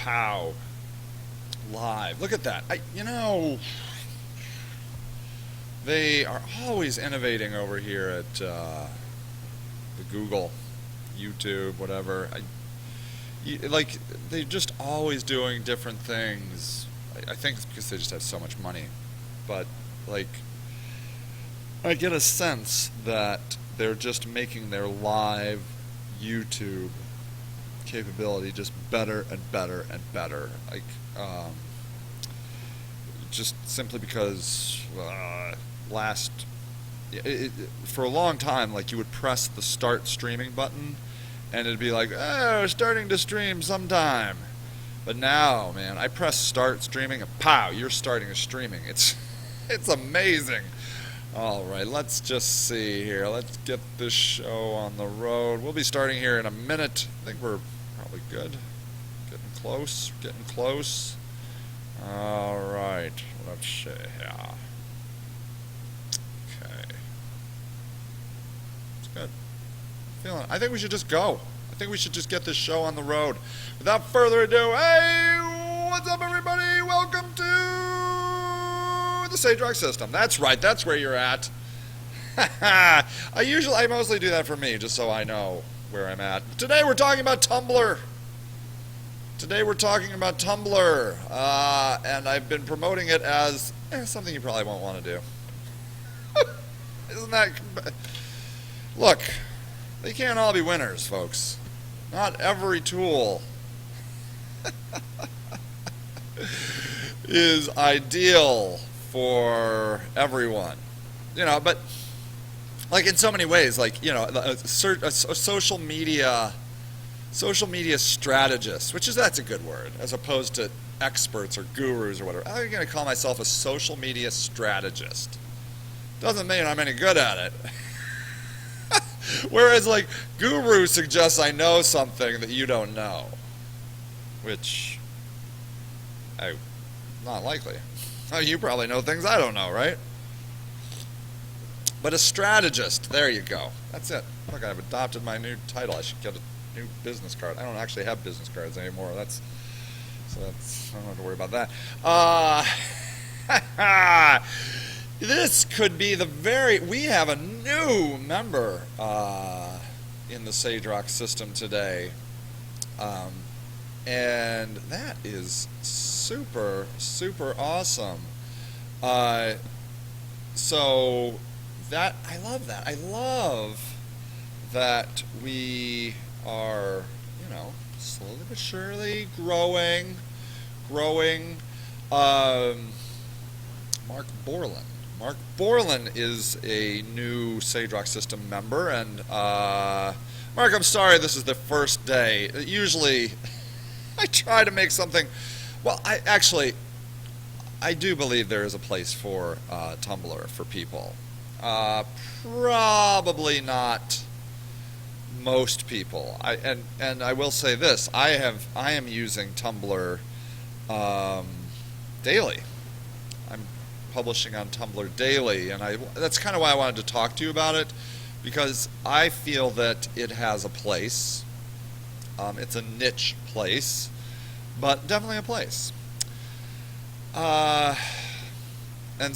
pow. Live. Look at that. You know, they are always innovating over here at the Google, YouTube, whatever. Like, they're just always doing different things. I think it's because they just have so much money. But, like, I get a sense that they're just making their live YouTube capability just better and better and better. Like, just simply because for a long time, like, you would press the start streaming button and it'd be like, oh, starting to stream sometime. But now, man, I press start streaming and pow, you're starting to streaming. It's amazing. All right, let's just see here. Let's get this show on the road. We'll be starting here in a minute. I think we're probably good. Getting close, getting close. All right, let's see here. Okay. It's good. I think we should just go. I think we should just get this show on the road. Without further ado, hey, what's up, everybody? Welcome to the SageRock system. That's right. That's where you're at. I mostly do that for me, just so I know where I'm at. Today we're talking about Tumblr. And I've been promoting it as something you probably won't want to do. Isn't that? Look, they can't all be winners, folks. Not every tool is ideal for everyone, you know. But like in so many ways, like, you know, a social media strategist, that's a good word, as opposed to experts or gurus or whatever. I'm going to call myself a social media strategist. Doesn't mean I'm any good at it. Whereas, like, guru suggests I know something that you don't know, which, not likely. You probably know things I don't know, right? But a strategist, there you go. That's it. Look, I've adopted my new title. I should get a new business card. I don't actually have business cards anymore. So I don't have to worry about that. This could be we have a new member in the SageRock system today. And that is super, super awesome. So that, I love that. I love that we are, you know, slowly but surely growing. Mark Borland is a new SageRock system member, and Mark, I'm sorry this is the first day. Usually I try to make something. Well, I do believe there is a place for Tumblr for people. Probably not most people. And I will say this: I am using Tumblr daily. I'm publishing on Tumblr daily, and that's kind of why I wanted to talk to you about it, because I feel that it has a place. It's a niche place, but definitely a place. And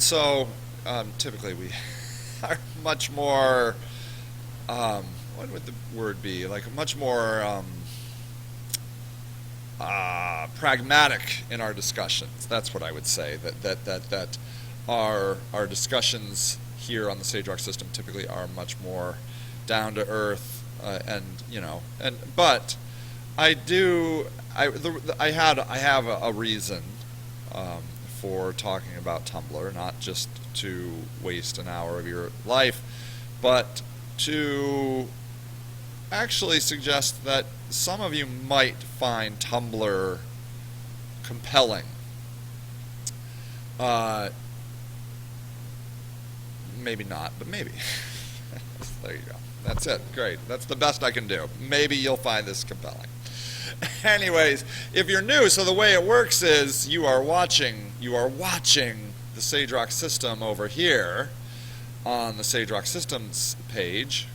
so typically we are much more, what would the word be? Like much more pragmatic in our discussions. That's what I would say. That our discussions here on the SageRock system typically are much more down to earth, but I have a reason for talking about Tumblr, not just to waste an hour of your life, but to actually suggest that some of you might find Tumblr compelling. Maybe not, but maybe. There you go. That's it. Great. That's the best I can do. Maybe you'll find this compelling. Anyways, if you're new, so the way it works is you are watching the SageRock system over here on the SageRock systems page,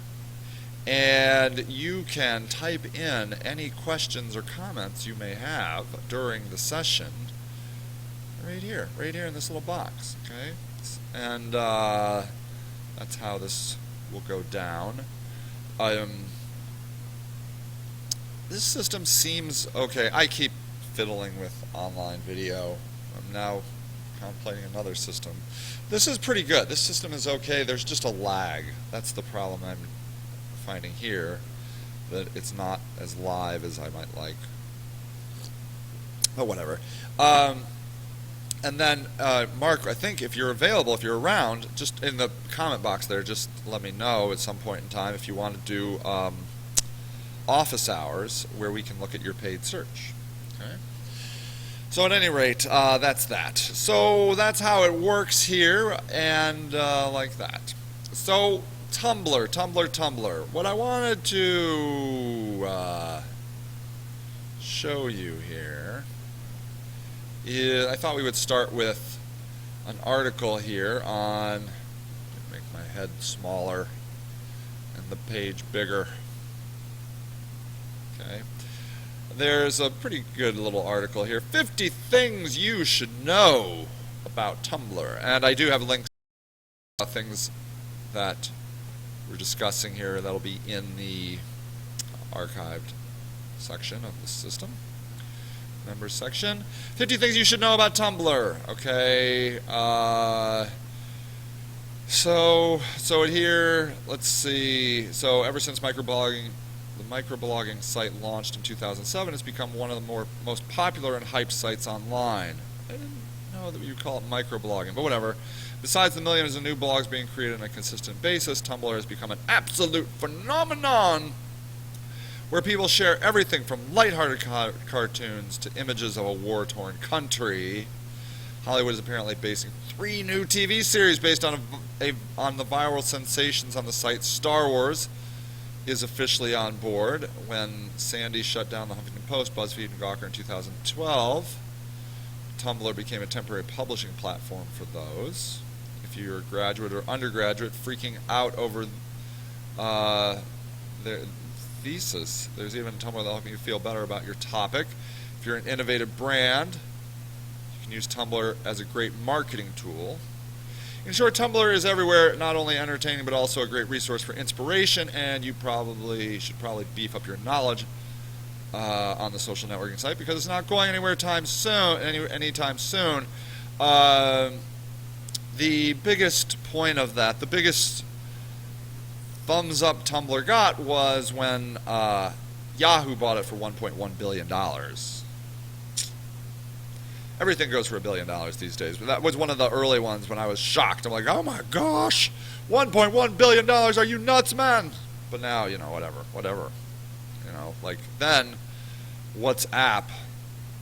And you can type in any questions or comments you may have during the session right here in this little box, okay? And that's how this will go down. This system seems okay. I keep fiddling with online video. I'm now contemplating another system. This is pretty good. This system is okay. There's just a lag. That's the problem I'm finding here, that it's not as live as I might like. But whatever. And then, Mark, I think if you're available, if you're around, just in the comment box there, just let me know at some point in time if you want to do office hours where we can look at your paid search. Okay. So at any rate, that's that. So that's how it works here, and like that. So Tumblr. What I wanted to show you here is, I thought we would start with an article here on, make my head smaller and the page bigger. Okay. There's a pretty good little article here, 50 things you should know about Tumblr. And I do have links to things that we're discussing here that'll be in the archived section of the system. Members section. 50 things you should know about Tumblr. Okay. So here, let's see. So ever since the microblogging site launched in 2007, it's become one of the most popular and hyped sites online. I didn't know that you call it microblogging, but whatever. Besides the millions of new blogs being created on a consistent basis, Tumblr has become an absolute phenomenon where people share everything from lighthearted cartoons to images of a war-torn country. Hollywood is apparently basing 3 new TV series based on the viral sensations on the site. Star Wars is officially on board. When Sandy shut down the Huffington Post, BuzzFeed, and Gawker in 2012, Tumblr became a temporary publishing platform for those. If you're a graduate or undergraduate freaking out over their thesis, there's even Tumblr that'll help you feel better about your topic. If you're an innovative brand, you can use Tumblr as a great marketing tool. In short, Tumblr is everywhere, not only entertaining but also a great resource for inspiration, and you should probably beef up your knowledge on the social networking site because it's not going anywhere anytime soon. The biggest point of that, the biggest thumbs up Tumblr got was when Yahoo bought it for $1.1 billion. Everything goes for $1 billion these days, but that was one of the early ones when I was shocked. I'm like, oh my gosh, $1.1 billion, are you nuts, man? But now, whatever. Like then, WhatsApp,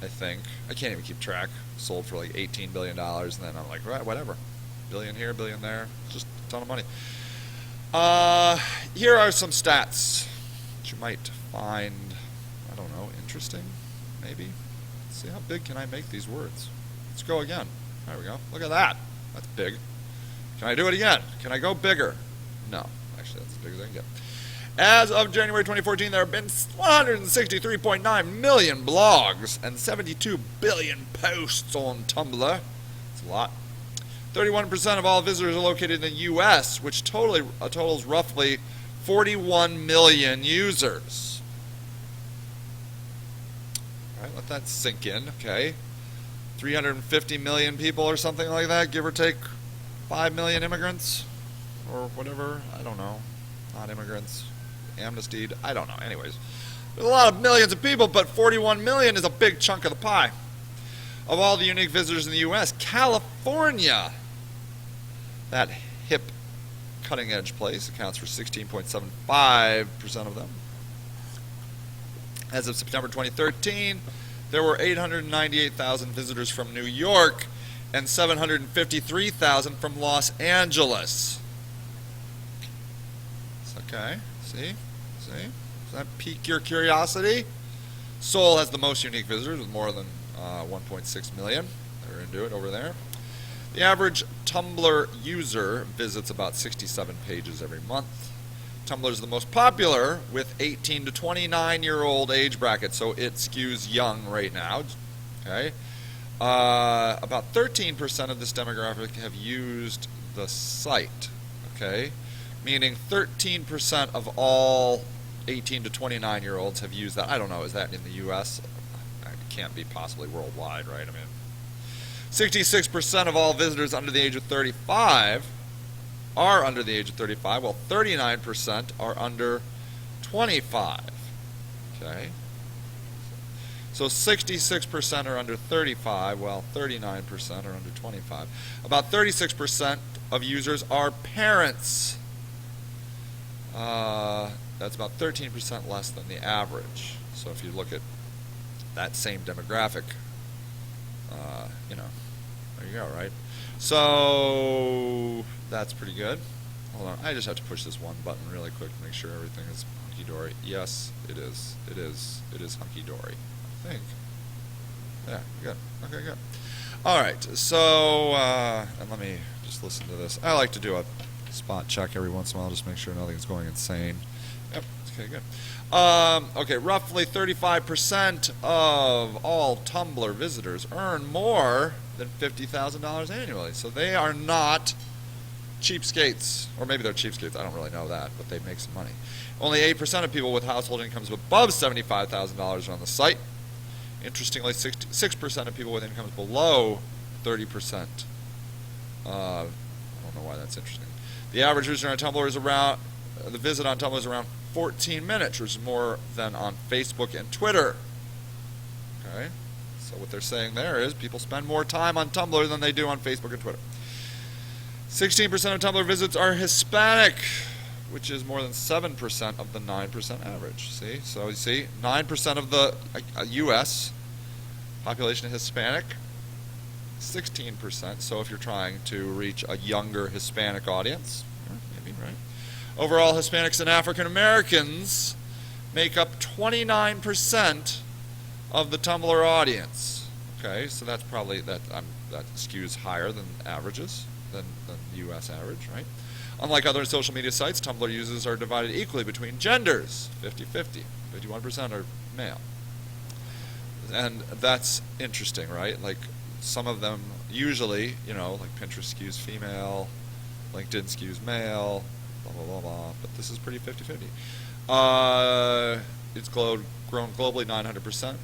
I think, I can't even keep track, sold for like $18 billion, and then I'm like, right, whatever. Billion here, billion there, just a ton of money. Here are some stats that you might find, I don't know, interesting, maybe. Let's see how big can I make these words. Let's go again. There we go. Look at that. That's big. Can I do it again? Can I go bigger? No. Actually, that's as big as I can get. As of January 2014, there have been 163.9 million blogs and 72 billion posts on Tumblr. That's a lot. 31% of all visitors are located in the U.S., which totals roughly 41 million users. All right, let that sink in. Okay. 350 million people or something like that, give or take 5 million immigrants or whatever. I don't know. Not immigrants. Amnestied. I don't know. Anyways, there's a lot of millions of people, but 41 million is a big chunk of the pie. Of all the unique visitors in the U.S., California, that hip, cutting-edge place, accounts for 16.75% of them. As of September 2013, there were 898,000 visitors from New York and 753,000 from Los Angeles. Okay, see? Does that pique your curiosity? Seoul has the most unique visitors with more than 1.6 million. They're into it over there. The average Tumblr user visits about 67 pages every month. Tumblr is the most popular with 18 to 29-year-old age bracket, so it skews young right now. Okay, about 13% of this demographic have used the site. Okay, meaning 13% of all 18 to 29-year-olds have used that. I don't know, is that in the U.S.? It can't be possibly worldwide, right? I mean, 66% of all visitors under the age of 35 are under the age of 35, while 39% are under 25. Okay? So 66% are under 35, while 39% are under 25. About 36% of users are parents. That's about 13% less than the average. So if you look at that same demographic, you know, there you go, right? So that's pretty good. Hold on, I just have to push this one button really quick to make sure everything is hunky-dory. Yes, it is. It is. It is hunky-dory, I think. Yeah, good. Okay, good. All right, so, and let me just listen to this. I like to do a spot check every once in a while, just make sure nothing's going insane. Yep, okay, good. Okay, roughly 35% of all Tumblr visitors earn more than $50,000 annually. So they are not cheapskates, or maybe they're cheapskates, I don't really know that, but they make some money. Only 8% of people with household incomes above $75,000 are on the site. Interestingly, 6% of people with incomes below 30%. I don't know why that's interesting. The average user on Tumblr is around, the visit on Tumblr is around 14 minutes, which is more than on Facebook and Twitter. Okay? So what they're saying there is people spend more time on Tumblr than they do on Facebook and Twitter. 16% of Tumblr visits are Hispanic, which is more than 7% of the 9% average. See? So you see, 9% of the U.S. population is Hispanic, 16%. So if you're trying to reach a younger Hispanic audience, maybe, right? Overall, Hispanics and African Americans make up 29% of the Tumblr audience. Okay, so that's probably, that skews higher than averages, than the U.S. average, right? Unlike other social media sites, Tumblr users are divided equally between genders, 50-50. 51% are male. And that's interesting, right? Like, some of them usually, you know, like Pinterest skews female, LinkedIn skews male, blah, blah, blah, blah. But this is pretty 50-50. It's grown globally 900%.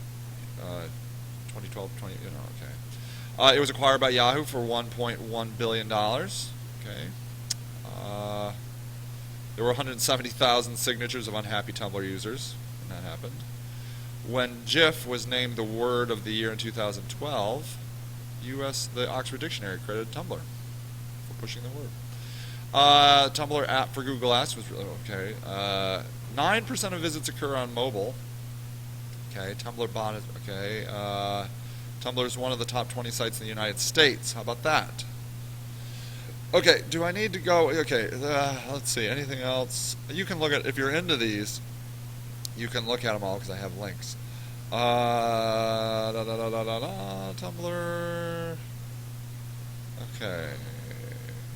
2012, you know, okay. It was acquired by Yahoo for $1.1 billion. Okay. There were 170,000 signatures of unhappy Tumblr users when that happened. When GIF was named the word of the year in 2012, the Oxford Dictionary credited Tumblr for pushing the word. Tumblr app for Google Ads was really okay. 9% of visits occur on mobile. Okay, Tumblr bot is okay. Tumblr is one of the top 20 sites in the United States. How about that? Okay, do I need to go? Okay, let's see. Anything else? You can look at, if you're into these, you can look at them all because I have links. Tumblr. Okay.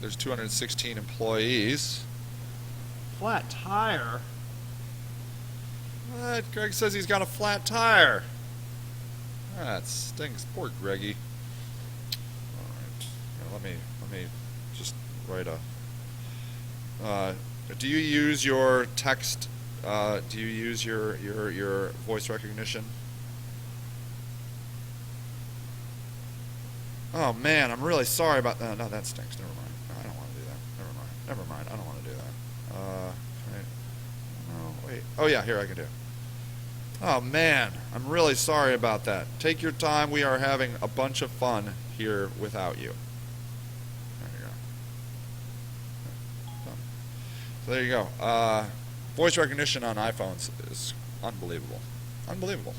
There's 216 employees. Flat tire? What? Greg says he's got a flat tire. That stinks. Poor Greggy. Alright. Let me just write a... do you use your text... do you use your voice recognition? Oh man, I'm really sorry about that. No, that stinks. Never mind. No, I don't want to do that. Never mind. I don't want to do that. Right. No, wait. Oh yeah, here I can do it. Oh man, I'm really sorry about that. Take your time. We are having a bunch of fun here without you. There you go. Done. So there you go. Voice recognition on iPhones is unbelievable. Unbelievable.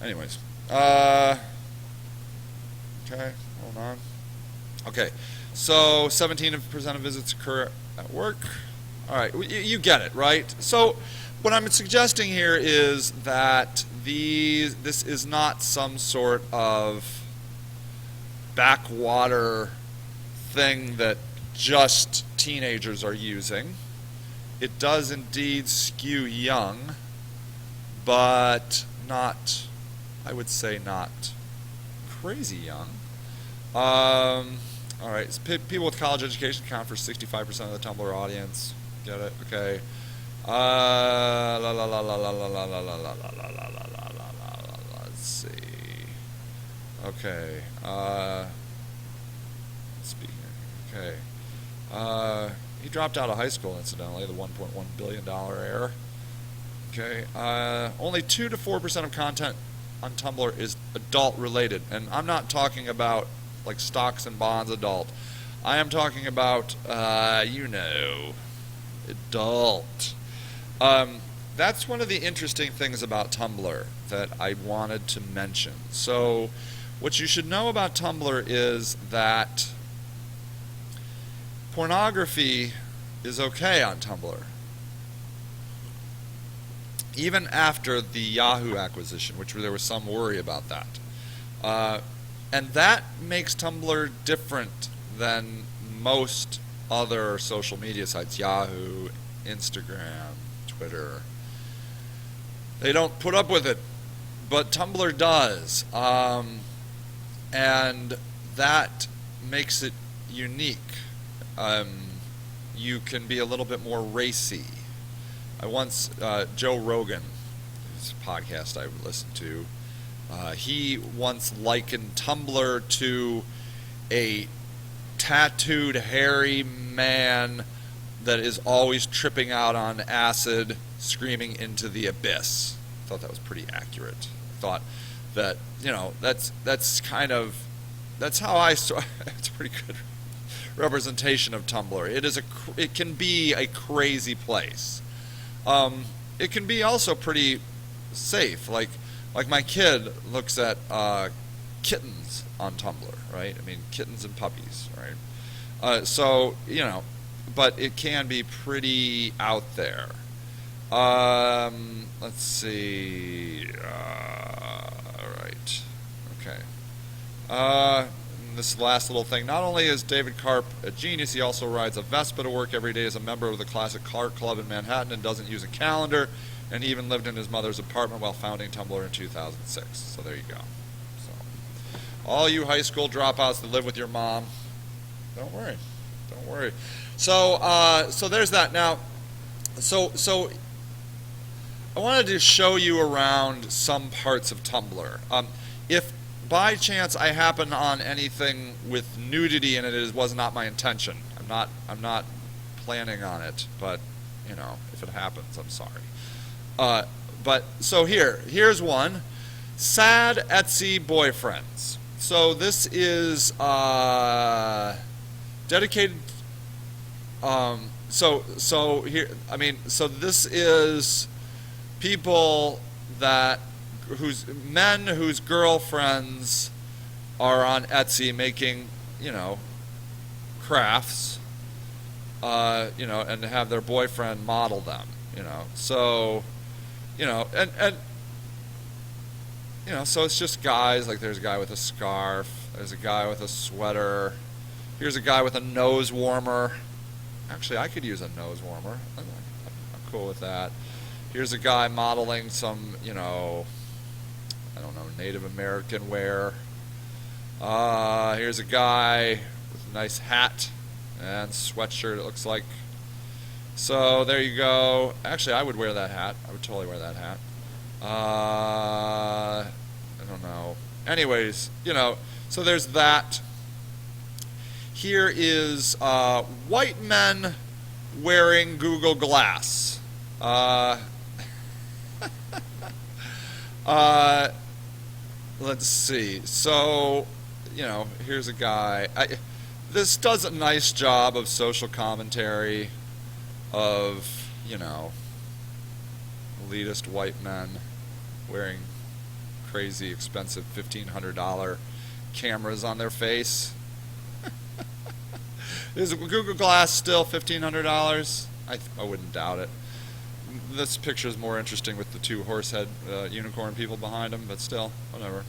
Anyways. Okay, hold on. Okay, so 17% of visits occur at work. All right, you get it, right? So what I'm suggesting here is that this is not some sort of backwater thing that just teenagers are using. It does indeed skew young, but not, I would say not crazy young. All right, so people with college education count for 65% of the Tumblr audience. Get it? Okay. Let's see. Okay. Speaking. Okay. He dropped out of high school, incidentally, the $1.1 billion error. Okay. Only 2 to 4% of content on Tumblr is adult related, and I'm not talking about like stocks and bonds adult. I am talking about adult. That's one of the interesting things about Tumblr that I wanted to mention. So what you should know about Tumblr is that pornography is okay on Tumblr, even after the Yahoo acquisition, which there was some worry about that. And that makes Tumblr different than most other social media sites, Yahoo, Instagram, Twitter. They don't put up with it, but Tumblr does. And that makes it unique. You can be a little bit more racy. I once, Joe Rogan, his podcast I listened to, he once likened Tumblr to a tattooed, hairy man that is always tripping out on acid, screaming into the abyss. I thought that was pretty accurate. I thought that, that's how I saw. It's a pretty good representation of Tumblr. It can be a crazy place. It can be also pretty safe. Like my kid looks at kittens on Tumblr, right? I mean, kittens and puppies, right? So, but it can be pretty out there. Let's see. All right. Okay. This last little thing. Not only is David Karp a genius, he also rides a Vespa to work every day as a member of the classic car club in Manhattan and doesn't use a calendar. And he even lived in his mother's apartment while founding Tumblr in 2006. So there you go. So, all you high school dropouts that live with your mom, don't worry. So there's that. Now, so I wanted to show you around some parts of Tumblr. If by chance I happen on anything with nudity in it, was not my intention. I'm not planning on it, but if it happens, I'm sorry. But so here's one. Sad Etsy boyfriends. So this is dedicated. So this is people whose girlfriends are on Etsy making crafts, and have their boyfriend model them. So. So it's just guys. Like there's a guy with a scarf. There's a guy with a sweater. Here's a guy with a nose warmer. Actually, I could use a nose warmer. I'm cool with that. Here's a guy modeling some, Native American wear. Here's a guy with a nice hat and sweatshirt, it looks like. So there you go. Actually, I would wear that hat. I would totally wear that hat. I don't know. Anyways, so there's that. Here is white men wearing Google Glass. Let's see. So, here's a guy. This does a nice job of social commentary of, elitist white men wearing crazy expensive $1,500 cameras on their face. Is Google Glass still $1,500? I wouldn't doubt it. This picture is more interesting with the two horsehead unicorn people behind him, but still, whatever.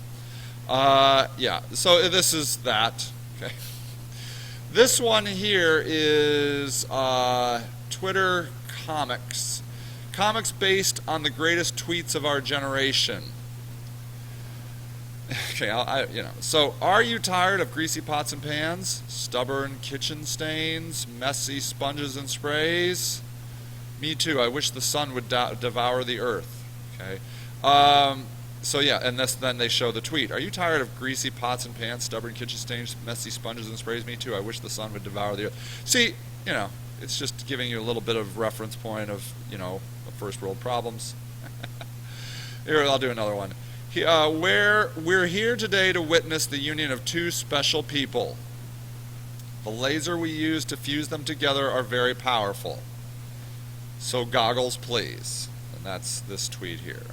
Yeah, so this is that. Okay. This one here is Twitter comics. Comics based on the greatest tweets of our generation. Okay, so are you tired of greasy pots and pans, stubborn kitchen stains, messy sponges and sprays? Me too. I wish the sun would devour the earth. Okay. So yeah, and then they show the tweet. Are you tired of greasy pots and pans, stubborn kitchen stains, messy sponges and sprays? Me too. I wish the sun would devour the earth. See, it's just giving you a little bit of reference point of, first world problems. Here, I'll do another one. We're here today to witness the union of two special people. The laser we use to fuse them together are very powerful. So goggles, please. And that's this tweet here.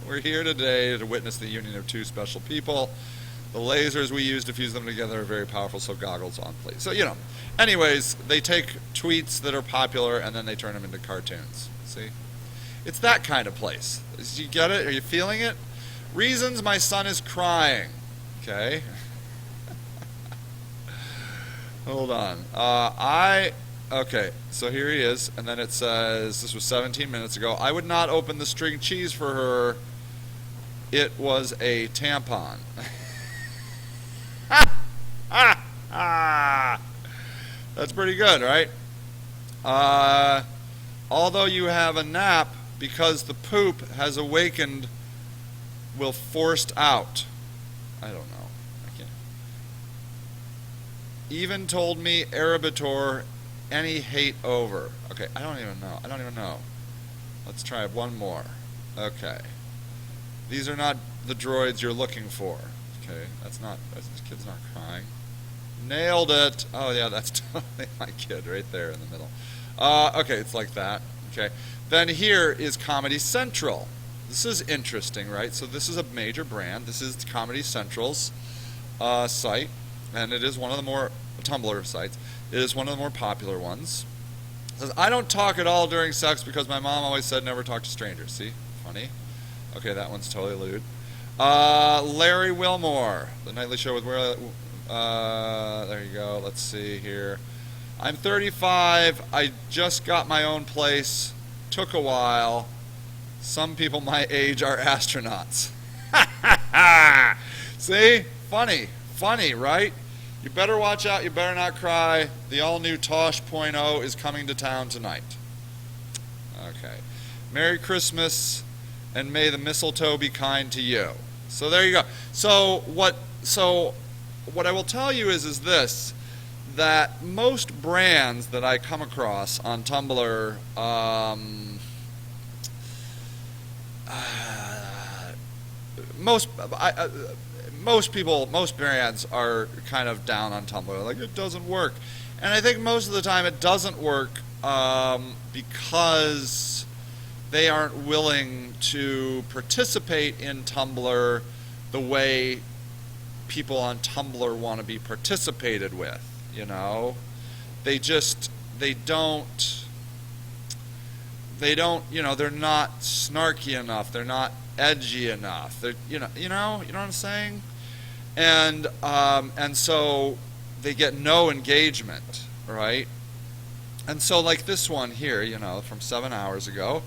We're here today to witness the union of two special people. The lasers we use to fuse them together are very powerful, so goggles on, please. So, anyways, they take tweets that are popular and then they turn them into cartoons. See? It's that kind of place. You get it? Are you feeling it? Reasons my son is crying. Okay? Hold on. Okay, so here he is, and then it says, this was 17 minutes ago, I would not open the string cheese for her. It was a tampon. That's pretty good, right? Although you have a nap because the poop has awakened, will forced out. I don't know. I can't. Even told me Arabitor, any hate over. Okay, I don't even know. Let's try one more. Okay. These are not the droids you're looking for. Okay, this kid's not crying. Nailed it. Oh yeah, that's totally my kid right there in the middle. Okay, it's like that. Okay. Then here is Comedy Central. This is interesting, right? So this is a major brand. This is Comedy Central's site, and it is one of the more Tumblr sites. It is one of the more popular ones. It says, I don't talk at all during sex because my mom always said never talk to strangers. See? Funny. Okay, that one's totally lewd. Larry Wilmore, The Nightly Show with there you go. Let's see here. I'm 35. I just got my own place. Took a while. Some people my age are astronauts. See? Funny, right? You better watch out. You better not cry. The all-new Tosh.0 is coming to town tonight. Okay. Merry Christmas, and may the mistletoe be kind to you. So there you go. So what I will tell you is this, that most brands that I come across on Tumblr, most brands are kind of down on Tumblr, like it doesn't work. And I think most of the time it doesn't work because they aren't willing to participate in Tumblr the way people on Tumblr want to be participated with, They don't, they're not snarky enough, they're not edgy enough, they're, you know what I'm saying? And so they get no engagement, right? And so like this one here, from 7 hours ago,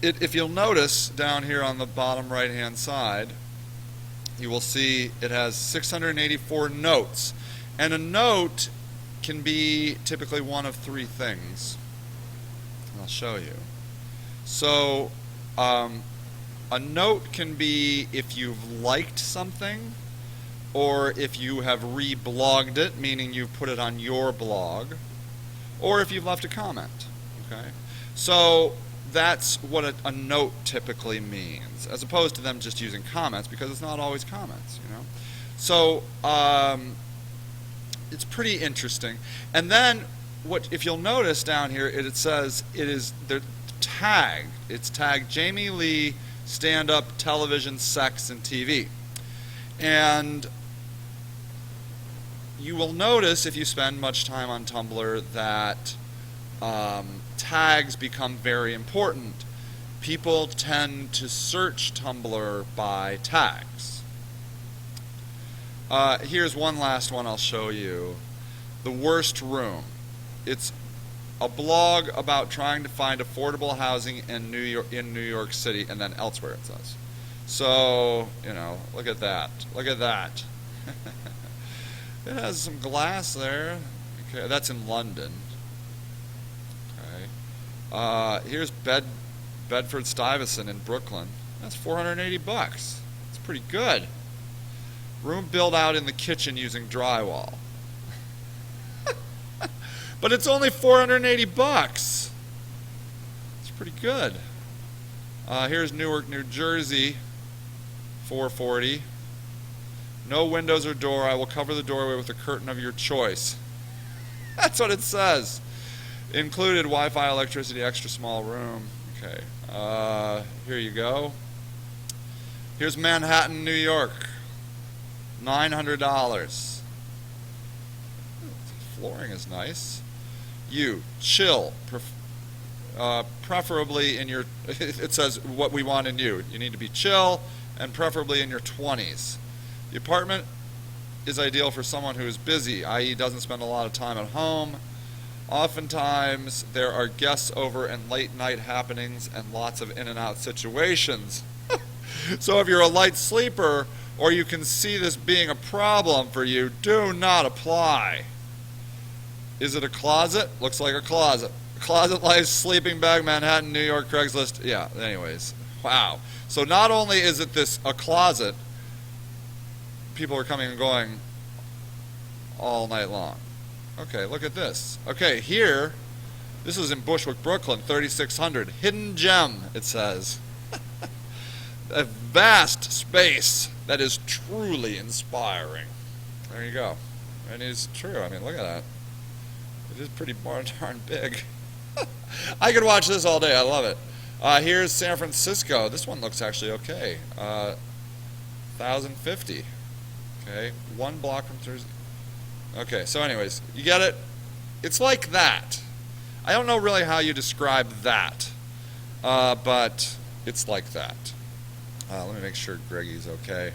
if you'll notice down here on the bottom right-hand side, you will see it has 684 notes. And a note can be typically one of three things. I'll show you. So a note can be if you've liked something, or if you have reblogged it, meaning you've put it on your blog, or if you've left a comment. Okay? So that's what a note typically means, as opposed to them just using comments, because it's not always comments, So it's pretty interesting. And then if you'll notice down here, it says they're tagged. It's tagged Jamie Lee, stand-up, television, sex, and TV. And you will notice if you spend much time on Tumblr that tags become very important. People tend to search Tumblr by tags. Here's one last one I'll show you. The worst room. It's a blog about trying to find affordable housing in New York City, and then elsewhere it says. So, look at that. Look at that. It has some glass there. Okay, that's in London. Okay. Here's Bedford-Stuyvesant in Brooklyn. That's $480. It's pretty good. Room built out in the kitchen using drywall. But it's only $480. It's pretty good. Here's Newark, New Jersey, $440. No windows or door. I will cover the doorway with a curtain of your choice. That's what it says. Included Wi-Fi, electricity, extra small room. Okay. Here you go. Here's Manhattan, New York. $900. Flooring is nice. You chill, preferably in your. It says what we want in you. You need to be chill and preferably in your 20s. The apartment is ideal for someone who is busy, i.e., doesn't spend a lot of time at home. Oftentimes, there are guests over and late night happenings and lots of in and out situations. So if you're a light sleeper or you can see this being a problem for you, do not apply. Is it a closet? Looks like a closet. Closet life, sleeping bag, Manhattan, New York, Craigslist. Yeah, anyways. Wow. So not only is it a closet, people are coming and going all night long. Okay, look at this. Okay, here, this is in Bushwick, Brooklyn, 3600. Hidden gem, it says. A vast space that is truly inspiring. There you go. And it's true. I mean, look at that. It is pretty darn big. I could watch this all day. I love it. Here's San Francisco. This one looks actually okay. 1,050. Okay, 1 block from Thursday. Okay, so anyways, you get it? It's like that. I don't know really how you describe that, but it's like that. Let me make sure Greggy's okay.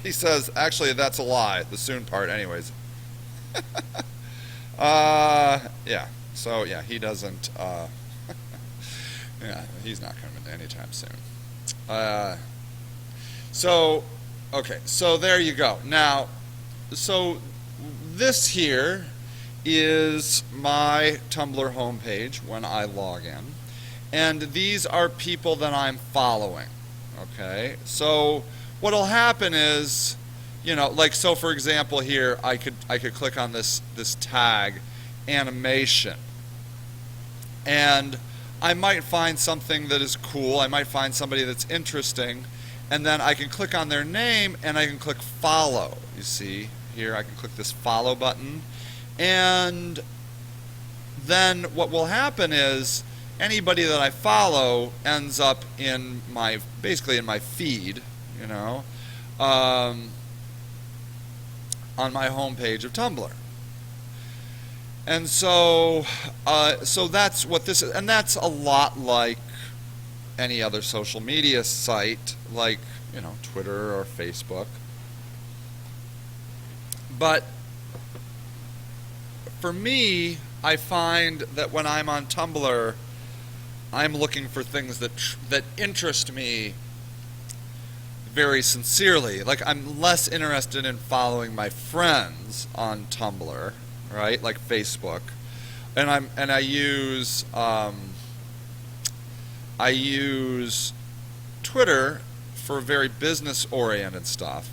He says, actually, that's a lie, the soon part, anyways. Yeah, so yeah, he doesn't, yeah, he's not coming anytime soon. So, okay, so there you go. Now, so this here is my Tumblr homepage when I log in. And these are people that I'm following, okay? So what'll happen is, like, so for example here, I could click on this tag, animation. And I might find something that is cool. I might find somebody that's interesting. And then I can click on their name and I can click follow. You see here, I can click this follow button. And then what will happen is anybody that I follow ends up in basically in my feed, on my homepage of Tumblr. And so that's what this is, and that's a lot like any other social media site, like Twitter or Facebook. But for me, I find that when I'm on Tumblr, I'm looking for things that interest me very sincerely. Like, I'm less interested in following my friends on Tumblr, right? Like Facebook, and I use Twitter for very business-oriented stuff.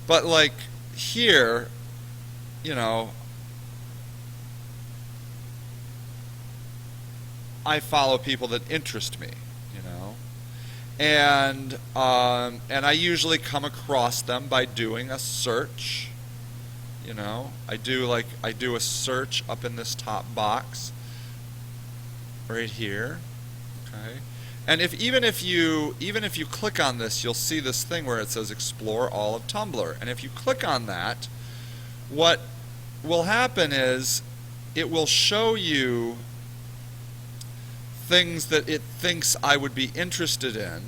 But like here, I follow people that interest me, and I usually come across them by doing a search. I do a search up in this top box right here, okay. And even if you click on this, you'll see this thing where it says explore all of Tumblr. And if you click on that, what will happen is it will show you things that it thinks I would be interested in.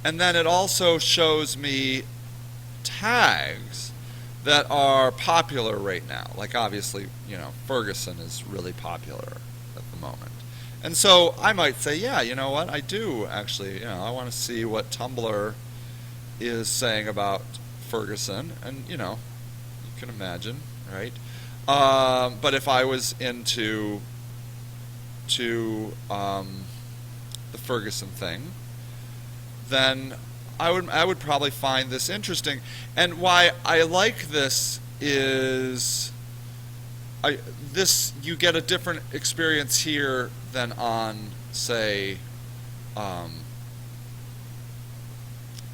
And then it also shows me tags that are popular right now. Like obviously, Ferguson is really popular at the moment. And so I might say, yeah, you know what, I do actually, I want to see what Tumblr is saying about Ferguson, and you can imagine, right? But if I was into the Ferguson thing, then I would probably find this interesting. And why I like this is you get a different experience here than on, say,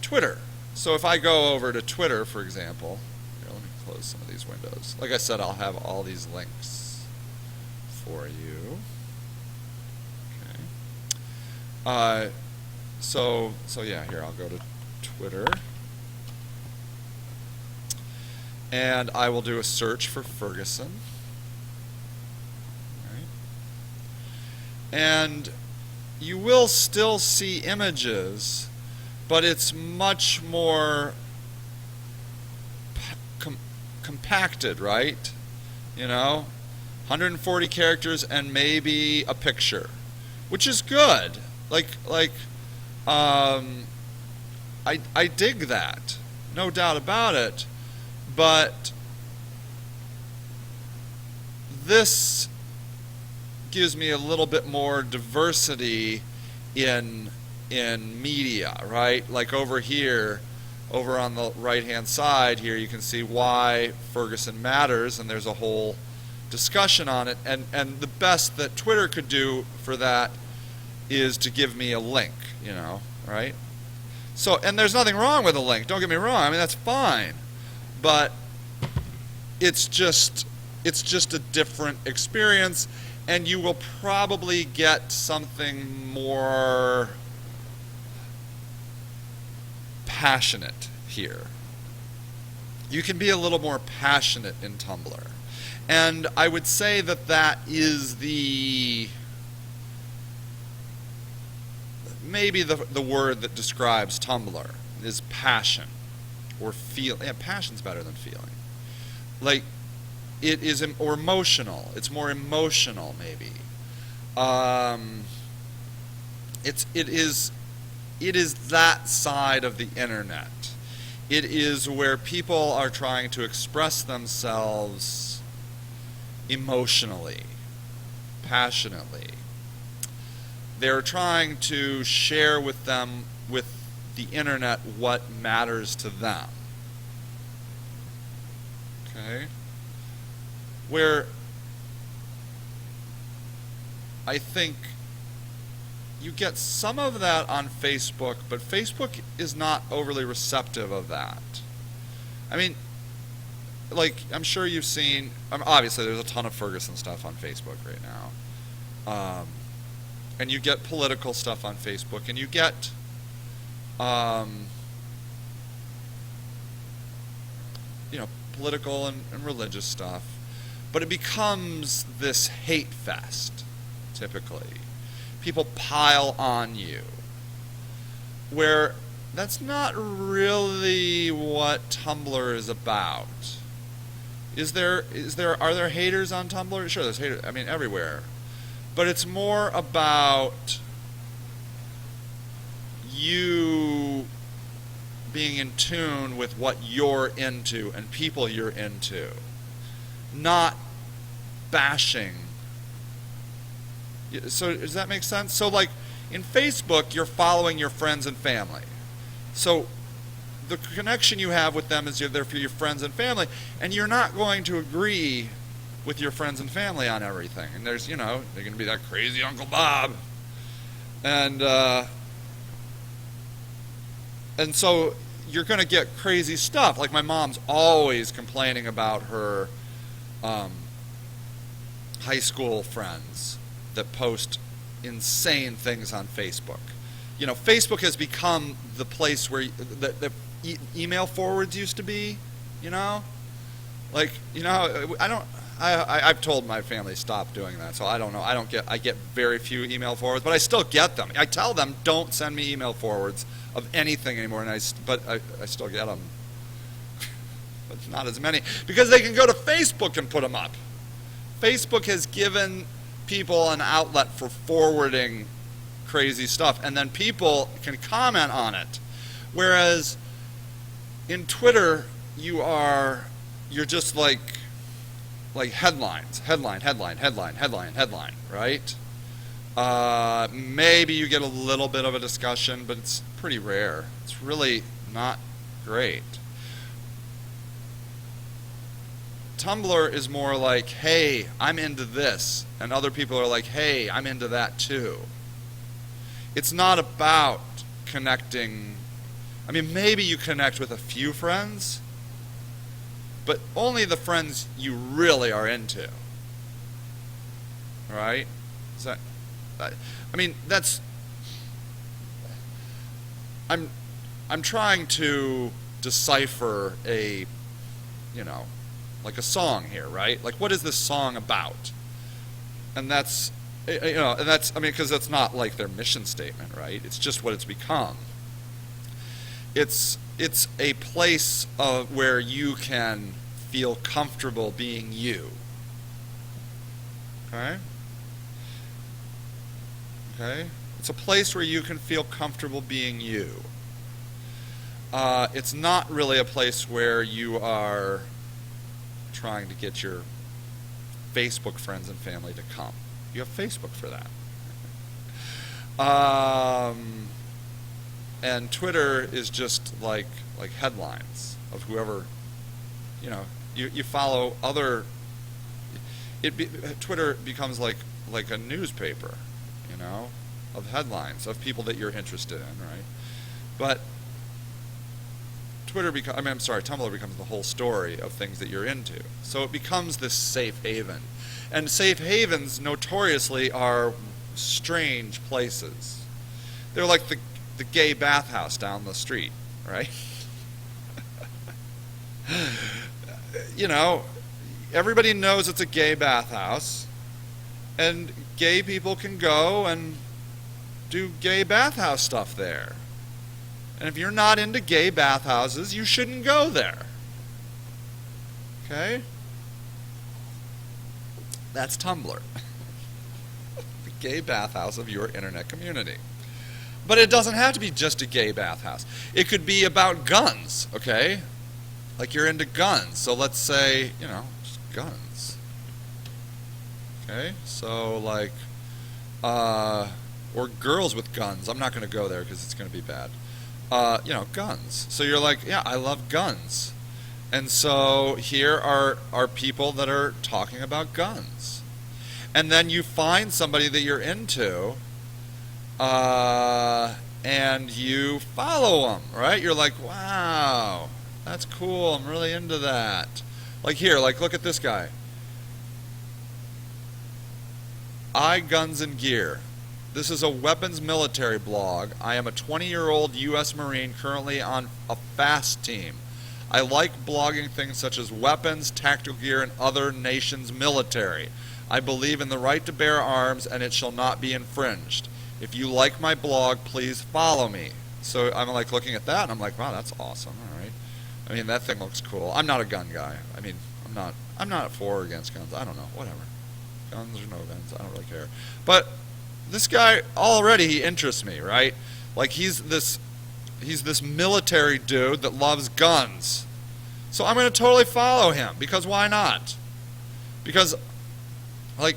Twitter. So if I go over to Twitter, for example, let me close some of these windows. Like I said, I'll have all these links for you. Okay. So yeah, here I'll go to Twitter, and I will do a search for Ferguson. Right. And you will still see images, but it's much more compacted, right? 140 characters and maybe a picture, which is good. I dig that, no doubt about it, but this gives me a little bit more diversity in media, right? Like over here, over on the right-hand side here, you can see why Ferguson matters, and there's a whole discussion on it. And the best that Twitter could do for that is to give me a link, right? So, and there's nothing wrong with a link, don't get me wrong, I mean, that's fine. But it's just a different experience, and you will probably get something more passionate here. You can be a little more passionate in Tumblr. And I would say that is maybe the word that describes Tumblr is passion, or feel. Yeah, passion's better than feeling. Like, it is, or emotional. It's more emotional, maybe. It is that side of the internet. It is where people are trying to express themselves emotionally, passionately. They're trying to share with the internet what matters to them. Okay? Where I think you get some of that on Facebook, but Facebook is not overly receptive of that. I mean, like, I'm sure you've seen, obviously there's a ton of Ferguson stuff on Facebook right now. And you get political stuff on Facebook, and you get political and religious stuff, but it becomes this hate fest, typically. People pile on you, where that's not really what Tumblr is about. Are there haters on Tumblr? Sure, there's haters, I mean, everywhere. But it's more about you being in tune with what you're into and people you're into, not bashing. So does that make sense? So like in Facebook, you're following your friends and family. So the connection you have with them is you're there for your friends and family, and you're not going to agree with your friends and family on everything. And there's, they're going to be that crazy Uncle Bob. And so you're going to get crazy stuff. Like my mom's always complaining about her high school friends that post insane things on Facebook. Facebook has become the place where the email forwards used to be, Like, I've told my family stop doing that, so I don't know. I get very few email forwards, but I still get them. I tell them don't send me email forwards of anything anymore, but I still get them. but not as many, because they can go to Facebook and put them up. Facebook has given people an outlet for forwarding crazy stuff, and then people can comment on it. Whereas in Twitter, you're just like headlines, headline, right? Maybe you get a little bit of a discussion, but it's pretty rare. It's really not great. Tumblr is more like, hey, I'm into this, and other people are like, hey, I'm into that too. It's not about connecting. I mean, maybe you connect with a few friends, but only the friends you really are into. Right? Is that? I mean, that's. I'm trying to decipher a, like a song here, right? Like, what is this song about? And that's, and that's, I mean, because that's not like their mission statement, right? It's just what it's become. It's a place where you can feel comfortable being you. Okay? Okay? It's a place where you can feel comfortable being you. It's not really a place where you are trying to get your Facebook friends and family to come. You have Facebook for that. And Twitter is just like headlines of whoever, you follow other. Twitter becomes like a newspaper, of headlines of people that you're interested in, right? But Tumblr becomes the whole story of things that you're into. So it becomes this safe haven. And safe havens notoriously are strange places. They're like the gay bathhouse down the street, right? Everybody knows it's a gay bathhouse, and gay people can go and do gay bathhouse stuff there. And if you're not into gay bathhouses, you shouldn't go there. Okay? That's Tumblr. The gay bathhouse of your internet community. But it doesn't have to be just a gay bathhouse. It could be about guns, okay? Like you're into guns. So let's say, just guns. Okay? So like, or girls with guns. I'm not going to go there because it's going to be bad. Guns. So you're like, yeah, I love guns. And so here are people that are talking about guns. And then you find somebody that you're into, and you follow them, right? You're like, wow, that's cool. I'm really into that. Like here, look at this guy. Guns and Gear. This is a weapons military blog. I am a 20-year-old U.S. Marine currently on a FAST team. I like blogging things such as weapons, tactical gear, and other nations' military. I believe in the right to bear arms, and it shall not be infringed. If you like my blog, please follow me. So I'm like looking at that, and I'm like, wow, that's awesome. All right. I mean, that thing looks cool. I'm not a gun guy. I mean, I'm not for or against guns. I don't know. Whatever. Guns or no guns, I don't really care. But this guy already, he interests me, right? Like he's this military dude that loves guns. So I'm going to totally follow him, because why not? Because I